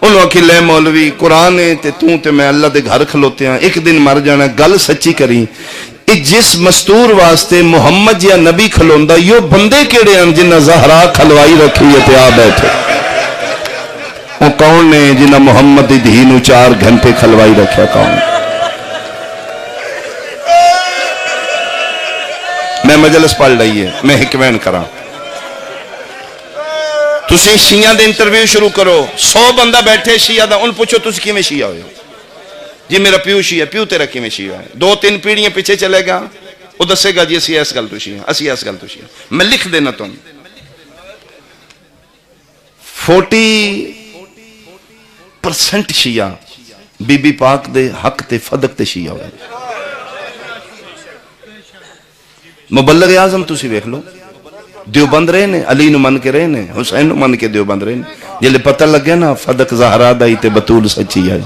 انہوں آکھی لے مولوی قرآن ہے تے توں تے میں اللہ دے گھر کھلوتے ہیں، ایک دن مر جانا. گل سچی کری. جس مستور واسطے محمد یا نبی کھلوندا یو بندے کیڑے ہیں جنہ زہرا کھلوائی رکھی ہے تے آ بیٹھے؟ وہ کون نے جنہ محمد دی دھی نو 4 گھنٹے کھلوائی رکھا؟ کون؟ میں مجلس پڑھ رہی ہے، میں حکمین کراں. تسی شیعہ دے انٹرویو شروع کرو، 100 بندہ بیٹھے شیعہ دا، ان پوچھو تسی کیویں شیعہ ہوئے؟ جی میرا پیو شیعہ. پیو تیرا کیویں شیعہ ہے؟ 2-3 پیڑھیاں پیچھے چلے گا، وہ دسے گا جی اسی اس گل تو شیعہ، اسی اس گل تو شیعہ. میں لکھ دینا تم 40% شیعہ بی بی پاک دے حق تے فدق تے شیعہ ہوئے. مبلغ اعظم تسی ویکھ لو، دیوبند رہے نے، علی نو من کے رہے نے، حسین نو من کے دیوبند رہے نے. جلے پتہ لگے نا فدق زہرا دا تے بطول سچی ہے.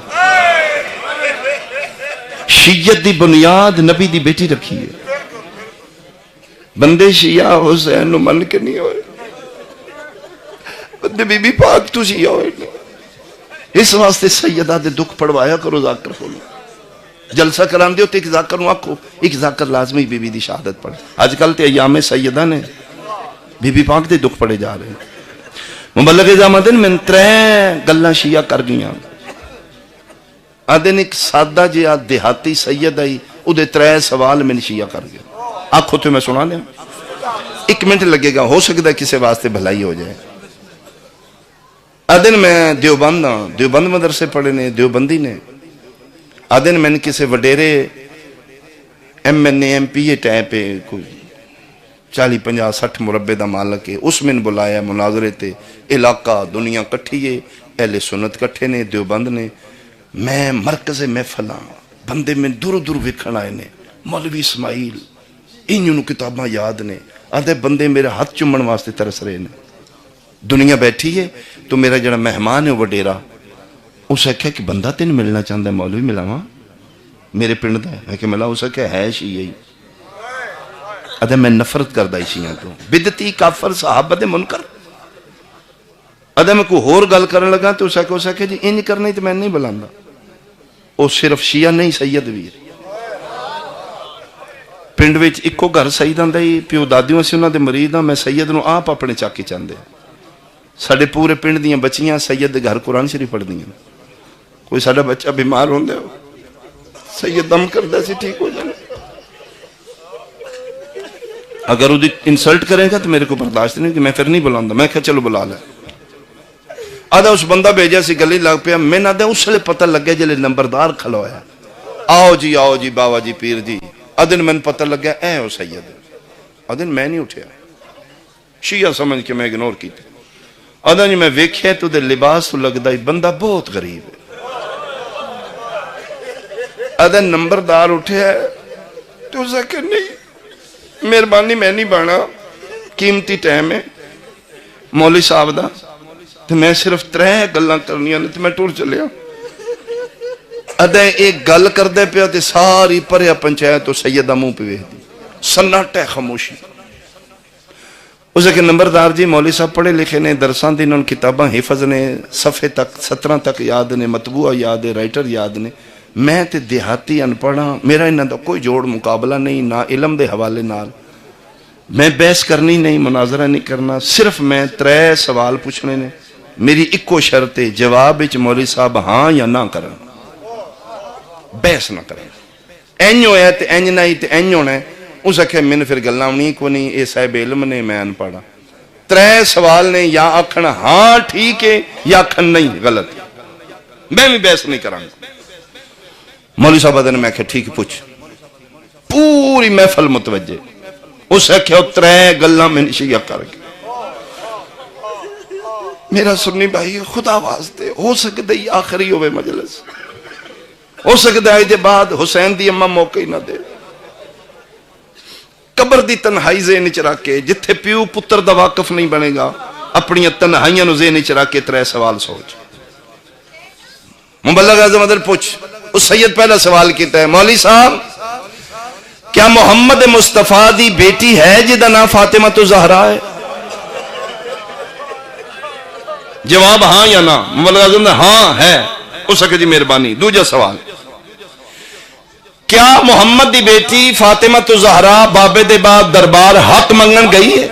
شیعت دی بنیاد نبی دی بیٹی رکھی ہے. بندے شیعہ حسین نو من کے نہیں ہوئے، بندے بی بی پاک تو شیعہ ہوئے. اس واسطے سیدہ دے دکھ پڑھوایا کرو ذاکر کھولو. جلسہ کران دیو تے ایک ذاکر نو آکھو، ایک ذاکر لازمی بی بی دی شہادت پڑھ. آج کل تے ایام سیدہ نے بی بی پاک دے دکھ پڑے جا رہے ہیں. مبلغ اعظم میں 3 گلاں شیعہ کر گیاں. آدھن ایک سادہ جہا دیہاتی سید آئی، او دے 3 سوال میں شیعہ کر گیا. آنکھوں تو میں سنا دیا، 1 منٹ لگے گا، ہو سکتا ہے کسی واسطے بھلائی ہو جائے. آدھن میں دیوبند ہاں، دیوبند مدرسے پڑھے نے، دیوبندی نے. آدھن میں کسی وڈیرے MNA MPA ٹائپ کوئی 40-50-60 مربع دا مالک ہے، اس میں بلایا مناظرے تے. علاقہ دنیا کٹھی ہے، اہل سنت کٹھے نے، دیوبند نے. میں مرکز محفل ہاں، بندے میں دور دور ویکھن آئے نے. مولوی اسماعیل انہوں کتاباں یاد نے. آدھے بندے میرے ہاتھ چومن واسطے ترس رہے نے. دنیا بیٹھی ہے تو میرا جڑا مہمان ہے وڈیرا، اس آکھیا کہ بندہ تین ملنا چاہتا ہے، مولوی ملاواں میرے پنڈ دا ہے. میں کہ ملا. اس آکھیا ہے شیعہ. آدھے میں نفرت کردہ شیعہ تو، بدعتی کافر صحابہ دے منکر. آدھے میں کوئی ہور گل کرنے لگا تو اس آکھیا جی انج کرنے تو میں نہیں بلاندا. وہ صرف شیعہ نہیں سید بھی ہے. پنڈ وچ اکو گھر سیداں دا ہی پیو دادیوں سے انہاں دے مرید ہاں. میں سید نو آپ اپنے چاکی چاندے. ساڈے پورے پنڈ دیاں بچیاں سید دے گھر قرآن شریف پڑھ دیاں. کوئی ساڈا بچہ بیمار ہوندا ہو سید دم کردا سی ٹھیک ہو جانا. اگر وہ انسلٹ کرے گا تو میرے کو برداشت نہیں کہ میں پھر نہیں بلاندا. میں کہا چلو بلا لے. آدھا اس بندہ بھیجا سی گلی لگ پیا. میں نہ دے اس لئے پتہ لگ گیا جلے نمبردار کھلویا. آؤ جی باوا جی پیر جی. ادن میں پتہ لگ گیا اے ہو سید. ادن میں نہیں اٹھیا، شیعہ سمجھ کے میں اگنور کی تھی. ادن جی میں ویکھیا تو دے لباس تو لگدا ہی بندہ بہت غریب ہے. ادن نمبردار اٹھیا تو اسے کہ نہیں مہربانی میں نہیں بانا، قیمتی ٹائم ہے مولوی صاحب دا، تو میں صرف 3 گلاں کرنیاں نے تو میں ٹور چلیا. ادھے ایک گل کر دے پیا تے ساری پریا پنچایت تو سیدہ منہ پہ ویکھ دی. سناٹے خاموشی. اسے کہ نمبردار جی مولوی صاحب پڑھے لکھے نے، درسان دی انہوں کتاباں حفظ نے، صفحے تک 17 تک یاد نے، مطبوعہ یاد ہے، رائٹر یاد نے. میں تے دیہاتی ان پڑھا، میرا انہاں دا کوئی جوڑ مقابلہ نہیں، نہ علم دے حوالے نال. میں بحث کرنی نہیں، مناظرہ نہیں کرنا، صرف میں 3 سوال پوچھنے نے. میری اکو شرط ہے جواب وچ مولوی صاحب ہاں یا نہ کرن، بحث نہ کریں. اینج ہویا تے اینج نہیں تے اینج ہونا ہے. اس آکھے میں نے پھر گلاں نہیں کو نہیں، اے صاحب علم نے، میں ان پڑھا. 3 سوال نے، یا آکھنا ہاں ٹھیک ہے یا آکھن نہیں غلط. میں بھی بحث نہیں کراں. مولوی صاحب نے میں کہا ٹھیک پوچھ. پوری محفل متوجہ. اس آکھے 3 گلاں میں شیعہ کر کے. میرا سنی بھائی خدا واسطے ہو سکتا ہی آخری ہوئے مجلس، ہو سکتا ہے دے بعد حسین دی اماں موقع ہی نہ دے. قبر دی تنہائی ذہن وچ رکھ کے، جتھے پیو پتر دا واقف نہیں بنے گا، اپنی تنہائیاں نو ذہن وچ رکھ کے 3 سوال سوچ. مبلغ اعظم ادھر پوچھ. اس سید پہلا سوال کیتا ہے مولوی صاحب کیا محمد مصطفیٰ دی بیٹی ہے جدا نام فاطمہ تو زہرا ہے؟ جواب ہاں یا نا؟ مولا اعظم ہاں ہے. اس سکے جی مہربانی. دوجا سوال، کیا محمد دی بیٹی فاطمہ تو زہرا بابے دے بعد دربار حق منگن گئی ہے؟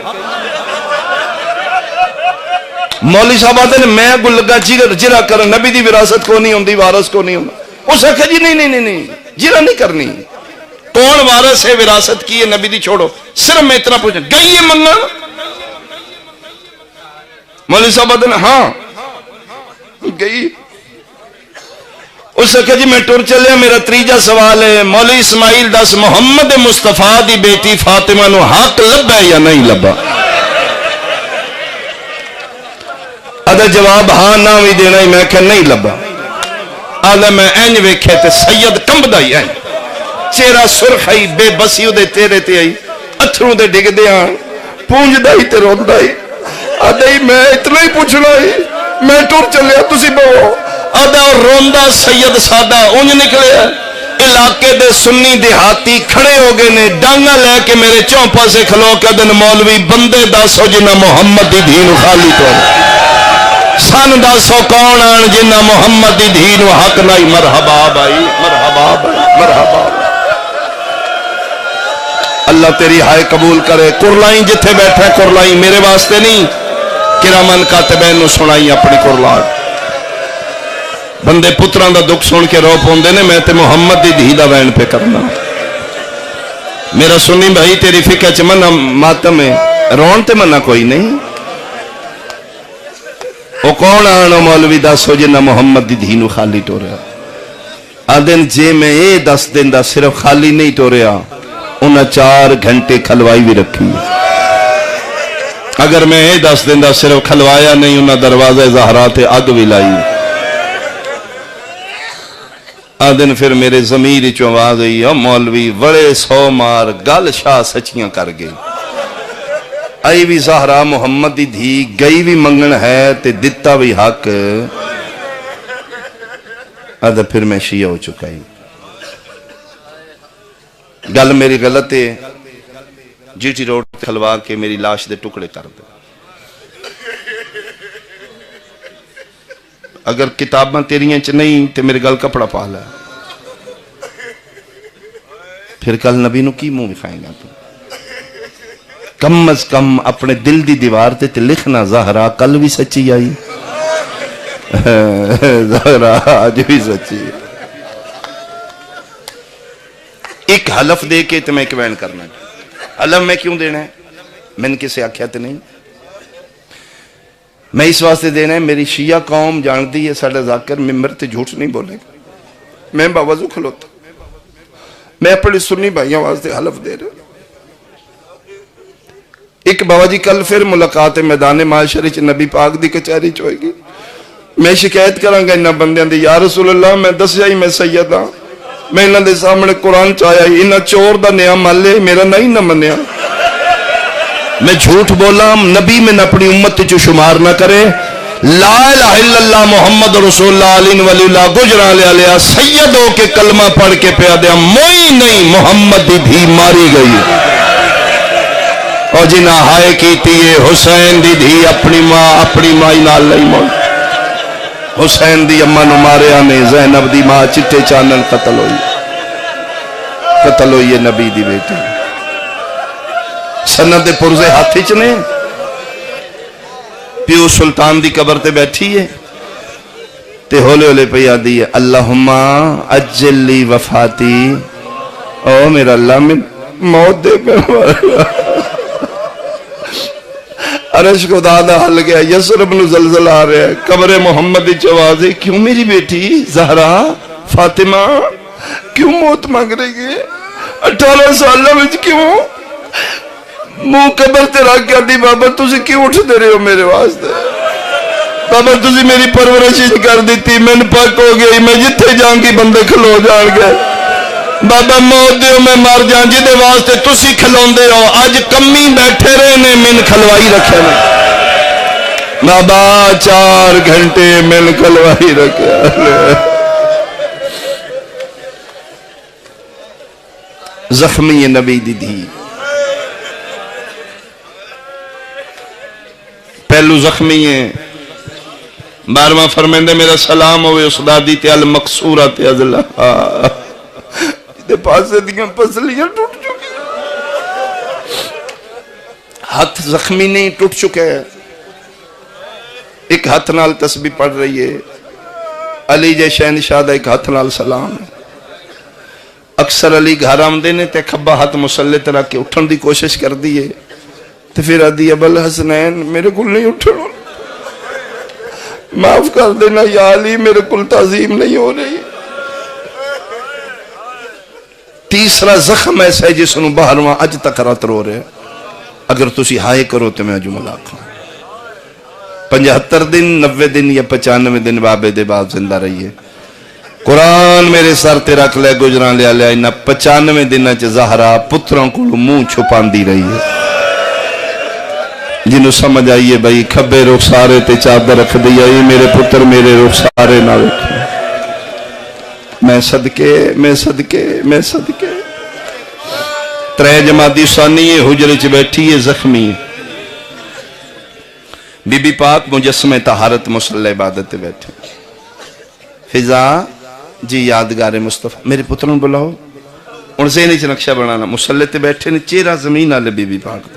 مولوی صاحب آتے ہیں میں گل لگا جرا کر نبی دی وراثت کو نہیں ہوندی، وارث کو نہیں ہوندی. اس آخر جی نہیں جرا نہیں کرنی. کون وارث ہے وراثت کی ہے نبی دی چھوڑو، صرف میں اتنا پوچھنا گئی ہے منگن؟ مولوی صاحب آتے ہیں ہاں گئی. اس آخر جی میں ٹر چلیا. میرا تیجا سوال ہے مولوی اسماعیل دس محمد مصطفیٰ دی بیٹی فاطمہ نو حق لبا ہے یا نہیں لبا؟ آدھا جواب ہاں نہ بھی دینا ہی. میں کہ نہیں لبا. آدھا میں اینج ویکھے تے سید کمبدا ہی اینج چہرہ سرخ آئی، بے بسی دے تیرے تے آئی، اتھروں دے ڈگ دے آن پونجدا ہی تے روندا ہی. آدھا ہی میں اتنا ہی پوچھنا ہی. میں ٹر چلیا تسی بہو. آدھا روندا سید سادہ اونج نکلے. علاقے دے سنی دیہاتی کھڑے ہو گئے نے ڈانگا لے کے میرے چونپا سے کھلو کے دن مولوی بندے دسو جنہ محمد دی دین خالی تو سن دسو کون آن جنہ محمد دی دین حق نہیں. مرحبا بھائی، مرحبا بھائی، مرحبا. اللہ تیری ہائے قبول کرے. کرلائیں جتھے بیٹھے کرلائیں میرے واسطے نہیں، کرامن کاتبین نو سنائی اپنی کرلائیں. بندے پتران دا دکھ سن کے رو پوندے نے، میں تے محمد دی دھی دا وین پہ کرنا. میرا سنی بھائی تیری فکر چ منہ ماتم ہے، رون تے منہ کوئی نہیں. وہ کون آنو مولوی دسو جنہ محمد دی دھی نو خالی ٹوریا. آدن جے میں اے 10 دن دا صرف خالی نہیں ٹوریا، انہاں 4 گھنٹے کھلوائی بھی رکھی. اگر میں اے 10 دن دا صرف کھلوایا نہیں، انہاں دروازہ زہرا تے اگ بھی لائی. آدن پھر میرے ضمیر چو آواز آئی مولوی وڑے 100 مار گل شاہ سچیاں کر گئی. آئی بھی زہرا محمد دی دھی گئی بھی منگن ہے تے دتا بھی حق. آدھا پھر میں شیعہ ہو چکا ہی. گل میری غلط ہے. جی ٹی روڈ کھلوا کے میری لاش دے ٹکڑے کر دے. اگر کتاباں تیریاں چ نہیں تے میرے گل کپڑا پا لیا. پھر کل نبی نو کی منہ دکھائیں گا تو؟ کم از کم اپنے دل دی دیوار تے لکھنا زہرا کل بھی سچی آئی، زہرا آج بھی سچی. ایک حلف دے کے تو میں ایک بیان کرنا. حلف میں کیوں دینا ہے؟ میں نے کسے آکھیا تے نہیں. میں اس واسطے دینا ہے میری شیعہ قوم جانتی ہے ساڈا ذاکر ممبر تے جھوٹ نہیں بولے گا. میں باوضو کھلوتا. میں اپنے سنی بھائیاں واسطے حلف دے رہا. ایک بابا جی کل پھر ملاقات میدان معاشرے چ نبی پاک دی کچہری چ ہوئے گی. میں شکایت کراں گا انہاں بندیاں دی، یا رسول اللہ میں دسیا ہی میں سید ہاں، میں انہاں دے سامنے قرآن چایا ہی، انہاں چور دا نیا مالے میرا نہیں نہ منیا. میں جھوٹ بولا نبی میں نہ اپنی امت جو شمار نہ کرے. لا الہ الا اللہ محمد رسول اللہ علیہ ولی اللہ گجران لے لیا سید ہو کے کلمہ پڑھ کے پیا دیا موئی نہیں محمد دی دھی ماری گئی. اور جنہ ہائے کیتی ہے حسین دی دھی اپنی ماں نال لئی موئی. حسین دی اماں نو ماریا نے، زینب دی ماں چٹے چانن قتل ہوئی ہے نبی دی بیٹی. سند پرزے ہاتھی چ نے پیو سلطان دی قبر تے بیٹھی ہے تے ہولے ہولے پہ یادی ہے اللہم اجل لی وفاتی. او میرا اللہ میں موت دے پہ مارا. عرش کو دادا ہل گیا، یسرب نو زلزل آ رہا ہے. قبر محمد دی چوازے کیوں میری بیٹی زہرا فاطمہ کیوں موت مانگ رہی ہے؟ 18 سالہ میں کیوں منہ قبر تے رکھ کے دی بابا تسی کیوں اٹھ دے رہے ہو میرے واسطے؟ بابا تسی میری پرورش کر دیتی، میں پاک ہو گئی، میں جتھے جان کی بندے کھلو جان گئے. بابا موت دیو میں مار جان جی دے واسطے تسی کھلون دے ہو. آج کمی بیٹھے رہے نے من کھلوائی رکھے نے. بابا 4 گھنٹے من کھلوائی رکھے. زخمی نبی دی دھی پہلو زخمی ہے 12واں فرمیندے میرا سلام ہوئے اس دادی تے المقصورہ تے ازلہ دے پاسے دیاں پسلیاں ٹوٹ چکی ہاتھ زخمی نہیں ٹوٹ چکے ایک ہاتھ نال تسبیح پڑھ رہی ہے علی جے شہنشاہ دا ایک ہاتھ نال سلام ہے اکثر علی گھر آمدے نے تے کھبا ہاتھ مسلط رکھ کے اٹھن دی کوشش کر دیئے تے پھر آدھی ابو الحسنین میرے کل نہیں اٹھنو معاف کر دینا یا علی میرے کل تعظیم نہیں ہو رہی تیسرا زخم ایسا ہے جس نو باہرواں اج تک رات رو رہے اگر تسی ہائے کرو تو میں اجو ملاقہ 75 دن 90 دن یا 95 دن بابے دے بعد زندہ رہی ہے قرآن میرے سر تے رکھ لے گجران لیا لیا انہا 95 دن چا زہرہ پتروں کو منہ چھپان دی رہی ہے جنہوں سمجھ آئیے بھائی کھبے رخسارے تے چادر رکھ دیا یہ میرے پتر میرے رخسارے نہ رکھیں میں صدقے ترے جماعتی ثانی حجرے چ بیٹھی ہے زخمی بی بی پاک مجسمہ طہارت مسلح عبادت بیٹھے فضا جی یادگار مصطفیٰ میرے پتروں بلاؤ ان سے نہیں نقشہ بنانا مسلح بیٹھے نے چہرہ زمین آلے بی بی پاک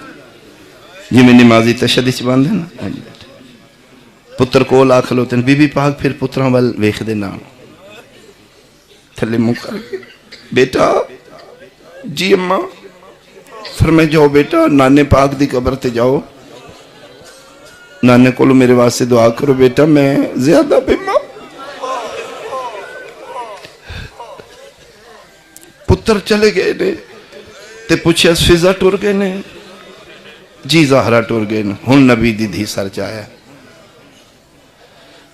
جی میں نمازی تشدی چ باندھے نا پتر کول آکھل ہوتے ہیں بی بی پاک پھر پتروں وال ویکھ دے نام تھلے منہ کر بیٹا جی اماں فرمائے جاؤ بیٹا نانے پاک دی قبر تے جاؤ نانے کولو میرے واسطے دعا کرو بیٹا میں زیادہ بیمار پتر چلے گئے نے تے پوچھے اس فضا ٹور گئے نے جی زہرہ ٹور گئے نے ہن نبی دی دھی سر چاہیا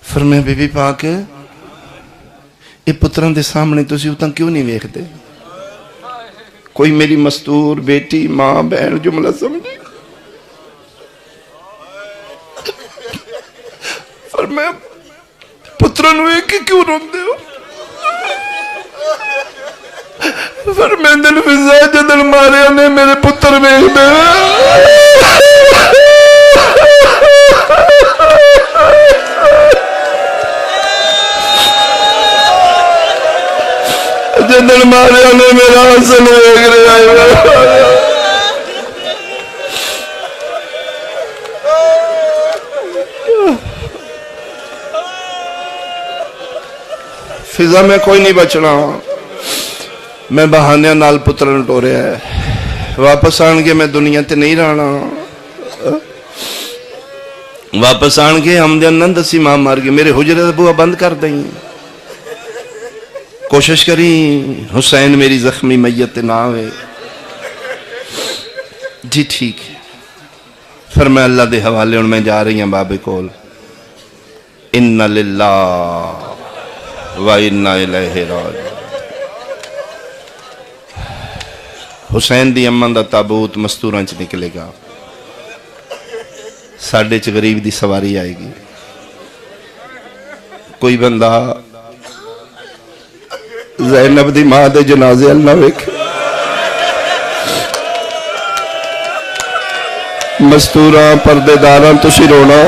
فرمائے بی بی پاک یہ پتران دے سامنے تو اتنا کیوں نہیں ویکھتے کوئی میری مستور بیٹی ماں بہن جملہ سمجھے فرمائے پتران ویکھ کے کیوں روک دے ہو فرمائے دل فضا جدل ماریا نے میرے پتر ویکھ دے جدل ماریا نے میرا حسن ویکھ رہا ہے فضا میں کوئی نہیں بچنا میں بہانیاں نال پترن ٹورے ہے واپس آن کے میں دنیا تے نہیں رہنا واپس آن کے ہم دے انند سی ماں مار کے میرے حجرے بوا بند کر دیں کوشش کری حسین میری زخمی میت نہ ہوئے جی ٹھیک ہے پھر میں اللہ دے حوالے ان میں جا رہی ہیں بابے کول اِنَّ لِلَّهِ وَإِنَّا إِلَيْهِ رَاجِعُونَ حسین دی امن دا تابوت مستوراں چ نکلے گا ساڑھے چ غریب دی سواری آئے گی کوئی بندہ زینب دی ماں دے جنازے اللہ ویکھ مستوراں پردے داراں تسی رونا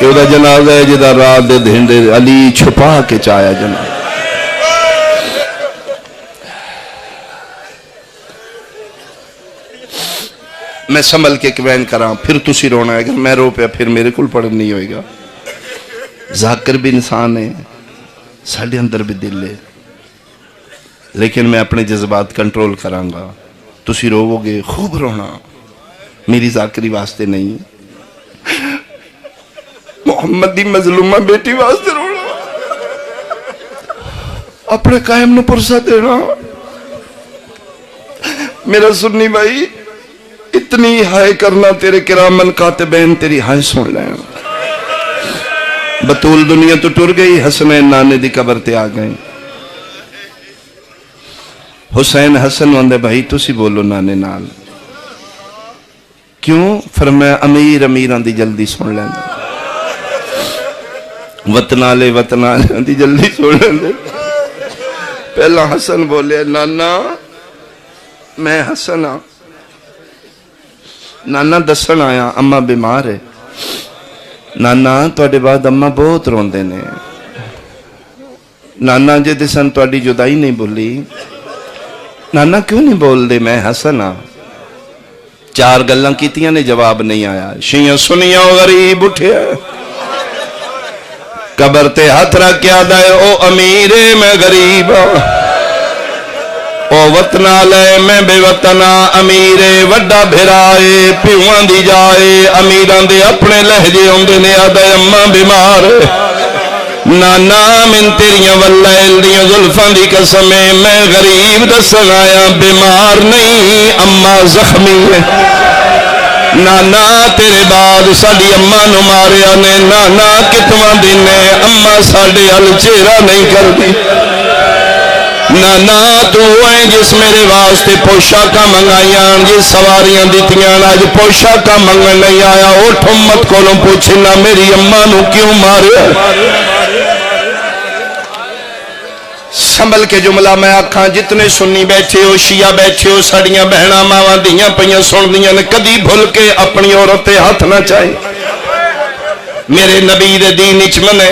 یہ دا جنازہ ہے جدا رات دے دھنڈے علی چھپا کے چایا جنازہ میں سنبھل کے کبین کراں پھر تسی رونا ہے اگر میں رو پیا پھر میرے کل پڑھن نہیں ہوئے گا ذاکر بھی انسان ہے ساڑھے اندر بھی دل ہے لیکن میں اپنے جذبات کنٹرول کراں گا تسی روو گے خوب رونا میری ذاکری واسطے نہیں محمد دی مظلومہ بیٹی واسطے رونا اپنے قائم نو پرسہ دینا میرا سنی بھائی اتنی ہائے کرنا تیرے کرامن کاتبین تیری ہائے سن لیں بطول دنیا تو ٹر گئی حسنین نانے دی قبر تے آ گئے حسین حسن وندے بھائی تو سی بولو نانے نال کیوں فرمایا امیر امیران دی جلدی سن لیں وطنالے دی جلدی سن لیں پہلا حسن بولے نانا میں حسن ہاں. نانا دسن آیا اما بیمار ہے. نانا تواڈے بعد اما بہت روندے نے. نانا جے تے سن تواڈی جدائی نہیں بولی. نانا کیوں نہیں بول دے میں حسن ہاں. چار گلاں کیتیاں نے جواب نہیں آیا. شیعہ سنیاں غریب اٹھیا قبر تے ہاتھ رکھ کے آدھا ہے او امیر میں غریب او وطنا لے میں بے وطنا. امیر وڈا بھرائے پیوان دی جائے. امیران دے اپنے لہجے ہوندے نے. آدھا اماں بیمار نانا من تیریاں واللیل دیاں زلفان دی قسم میں غریب دسن آیا بیمار نہیں اماں زخمی ہے. نانا تیرے بعد ساڑی اماں نو ماریا نے. نانا کتواں دن ہے اماں ساڑے حل چہرہ نہیں کر دی. نانا تو ہے جس میرے واسطے پوشاکاں منگائیاں جس سواریاں دیتیاں آج پوشاکاں منگن نہیں آیا. اٹھ امت کولوں پوچھنا میری اماں نو کیوں ماریا. سنبھل کے جملہ میں آکھاں جتنے سنی بیٹھے ہو شیعہ بیٹھے ہو ساڑیاں بہنا ماواں دیاں پیاں سن دیاں نے کدی بھول کے اپنی عورتیں ہاتھ نہ چاہے. میرے نبی دے دین اچ منے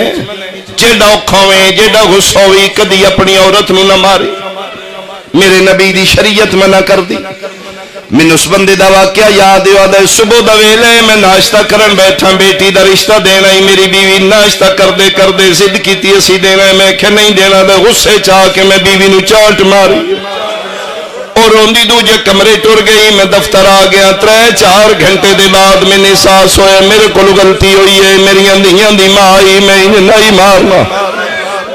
جیڑا اوکھاویں جیڑا غصوی کدی اپنی عورت نو نہ ماری. میرے نبی دی شریعت منع کر دی. من اس بندے دا واقعہ یاد ہے. صبح دا ویلے میں ناشتہ کرن بیٹھا بیٹی دا رشتہ دینا ہی. میری بیوی ناشتہ کردے کردے ضد کیتی اسی دینا ہے. میں کہ نہیں دینا دے غصے چاہ کے میں بیوی نو چاٹ ماری اور روندی دوجے کمرے ٹر گئی. میں دفتر آ گیا. 3-4 گھنٹے دے بعد میں نے احساس ہویا میرے کو غلطی ہوئی ہے. میری اندھیاں دی ماں آئی میں نہیں مارنا.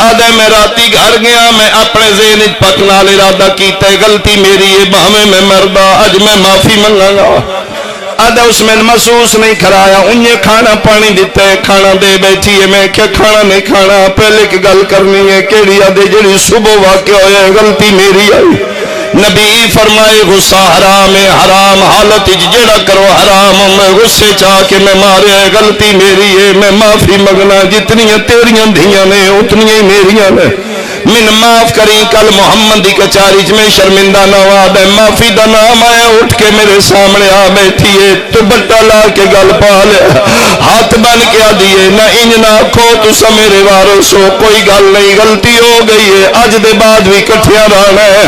آدھے میں راتی گھر گیا میں اپنے ذہن پک نال ارادہ کیتا ہے غلطی میری ہے بھاویں میں مردہ اج میں معافی منگا گا. آدھے اس میں محسوس نہیں کرایا. انہیں کھانا پانی دیتا ہے کھانا دے بیٹھی ہے. میں کیا کھانا نہیں کھانا پہلے کی گل کرنی ہے کیڑی. آدھے جڑی صبح واقع ہویا ہے غلطی میری آئی. نبی فرمائے غصہ حرام ہے. حرام حالت جڑا کرو حرام. میں غصے چاہ کے میں مارے غلطی میری ہے میں معافی منگنا. جتنی تیریاں دھیاں نے اتنی ہی میریاں نے. من معاف کری کل محمد دی کچاری میں شرمندہ نہ ہوا. دے معافی دا نام آیا اٹھ کے میرے سامنے آ بیٹھی ہے. تو بٹا لا کے گل پا لے ہاتھ بن کے آ دیے نہ انج نہ کھو تسا میرے وارث ہو. کوئی گل نہیں غلطی ہو گئی ہے اج دے بعد بھی کٹھیاں رہنا ہے.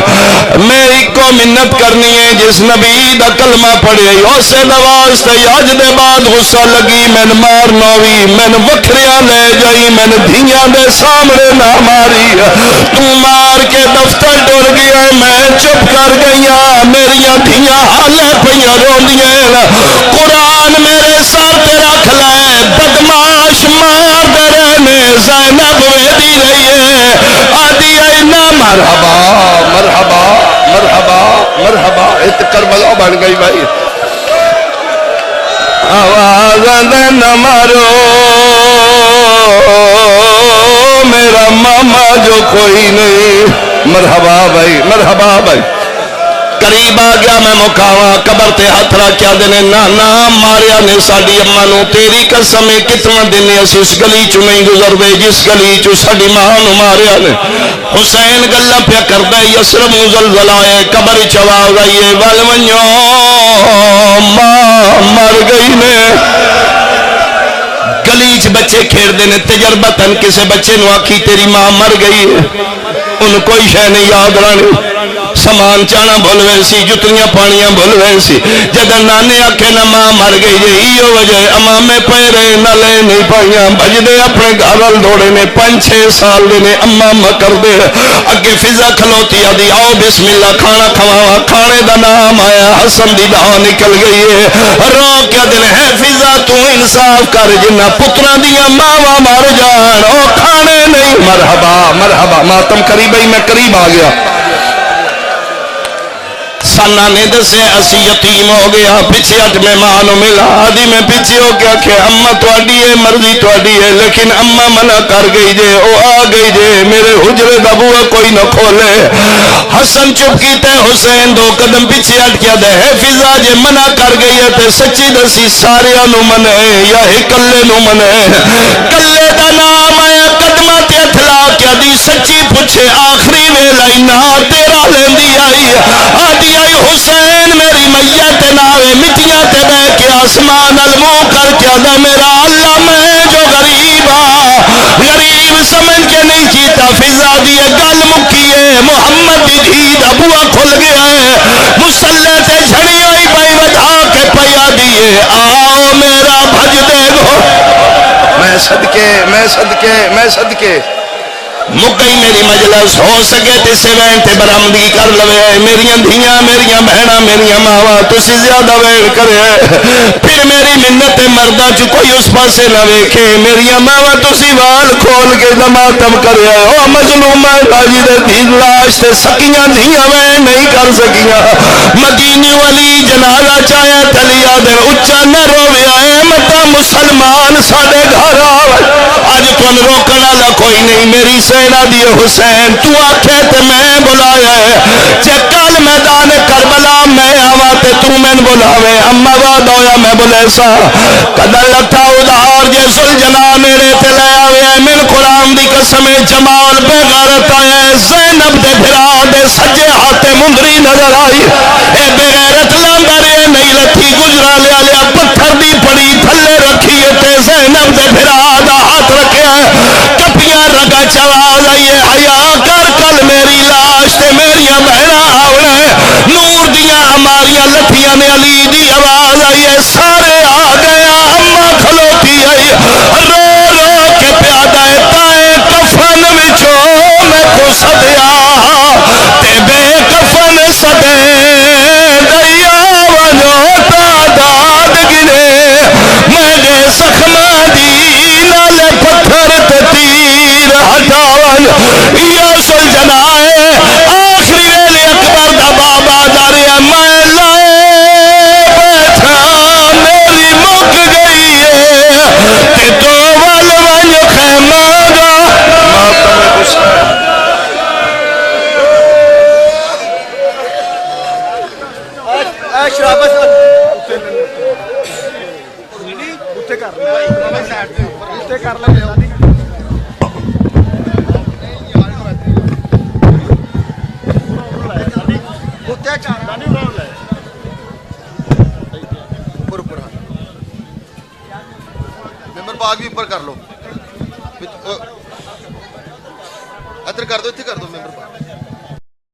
میری کو منت کرنی ہے جس نبی دا کلمہ پڑھے اسے واسطے اج دے بعد غصہ لگی مین مار نوی مین وکھریاں لے جائی مین دھیاں دے سامنے نہ ماری. تو مار کے دفتر ڈر گیا میں چپ کر گیا. میریاں دھیاں حالے پیاں روندیاں. قرآن میرے سر تے رکھ لے بدماش مار دے رہنے. زینب ویدی رہی ہے آدھی اینا مرحبا مرحبا مرحبا مرحبا. ات کربلا بن گئی بھائی. آواز نہ مارو میرا ماما جو کوئی نہیں. مرحبا بھائی مرحبا بھائی. قریب آ گیا میں مکاواں قبر تے ہاتھ رکھ کے دینے نانا ماریا نے ساڈی اما نو. تیری قسم کتنا دن اسی اس گلی چوں نہیں گزر دے جس گلی چوں ساڈی ماں نو ماریا نے. حسین گلاں پیا کردا یسرب مزلزلہ ہے قبر چ آواز آئی ہے ول ونجو ماں مر گئی نے. گلی چ بچے کھیڑ دے نے تجربتاً کسے بچے نو آکھی تیری ماں مر گئی ہے ان کوئی شے نہیں یاد رہنی. سامان چانا بھول گئے سی جتنیاں پانیاں بھول گئے سی. جدہ نانے آکھے نہ ماں مر گئی جے ایو وجہ امامے پیرے نہ لے نہیں پائیاں بج دے اپنے گھرل دوڑے نے 5-6 سال دے نے امام کر دے. اگے فضا کھلوتی آدھی آؤ بسم اللہ کھانا کھواوا. کھانے دا نام آیا حسن دی دعا نکل گئی ہے. رو کیا دل ہے فضا تو انصاف کر جنہ پترہ دیا ماوا مر جان او کھانے نہیں. مرحبا مرحبا ماتم قریب ہی میں قریب آ گیا. سانا نے دسے اسی یتیم ہو گیا پیچھے ہٹ میں ماں نو ملا. آدھی میں پیچھے ہو کے کہ اما تواڈی ہے مرضی تواڈی ہے لیکن اما منع کر گئی جے او آ گئی جے میرے حجرے دا بوہا کوئی نہ کھولے. حسن چپ کیتے حسین 2 قدم پیچھے ہٹ کے دے ہے فضا جے منع کر گئی ہے تے سچی دسی سارے نو منے یا کلے نو منے. کلے دا نام ہے قدمہ تے ہتھ لا کے دی سچی پوچھے آخری ویلا نا تیرا لیندی آئی آدھی آئی حسین میری میت ناوے مٹیاں تے بہ کے آسمان المو کر کے آدھا میرا اللہ میں جو غریب غریب سمجھ کے نہیں کیتا فضا دیے گل مکیے محمد دی دھی دا بوا کھل گیا ہے مسلح تے جھڑی ہوئی بائی وجہ کے پیا دیے آؤ میرا بھج دے گو میں صدقے مکئی میری مجلس ہو سکے تیسے وین تے برامدگی کر لوے میریاں دھیاں میریاں بہناں میریاں ماواں تسی زیادہ وین کرے پھر میری منت مردہ چ کوئی اس پاسے نہ ویکھے میریاں ماواں تسی وال کھول کے دماتم کرے او مظلومہ راجی دے دین لاش تے سکیاں دھیاں وین نہیں کر سکیاں مدینی ولی جنازہ چاہے تلیا دے اچھا نہ روے آئے متا مسلمان ساڑے گھر آوے آج کون روکنا لہ کوئی نہیں میری سینا دی حسین تو آکھے تے میں بلایا ہے چے کل میدان کربلا میں آوا تے تو میں بلاوے اما باد ہویا میں بلے سا قدر لٹھا ادھار جے سلجنا میرے تے لے آوے من قرآن دی قسم جمال بے غیرت آئے زینب دے بھرا دے سجے ہاتھے مندری نظر آئی اے بے غیرت لاندرے نہیں لٹھی گجرا لیا لیا پتھر دی پڑی تھلے رکھی تے زینب دے بھرا دا ہاتھ رکھے کپیاں رگا چواز آئیے حیا کر کل میری لاش تے میریاں بہنا آوڑے نور دیاں ہماریاں لٹھیاں نے علی دی آواز آئیے سارے آ گیا اما کھلوتی آئی رو رو کے پیادہ تائے کفن وچو میں کو صدیا تے بے کفن صدے دیا ونو تعداد گنے میں گے سخمہ دی نالے پتھر تے تیر ہٹاون یا سلجنائے آخری ویلے اکبر دا بابا دارے میں لائے بیٹھا میری مک گئی ہے تے دو وال ونج خیمہ گا ماتم حسین شرابت اتے کر لیں ممبر پاک بھی اوپر کر لو ادھر کر دو اتنے کر دو ممبر پاک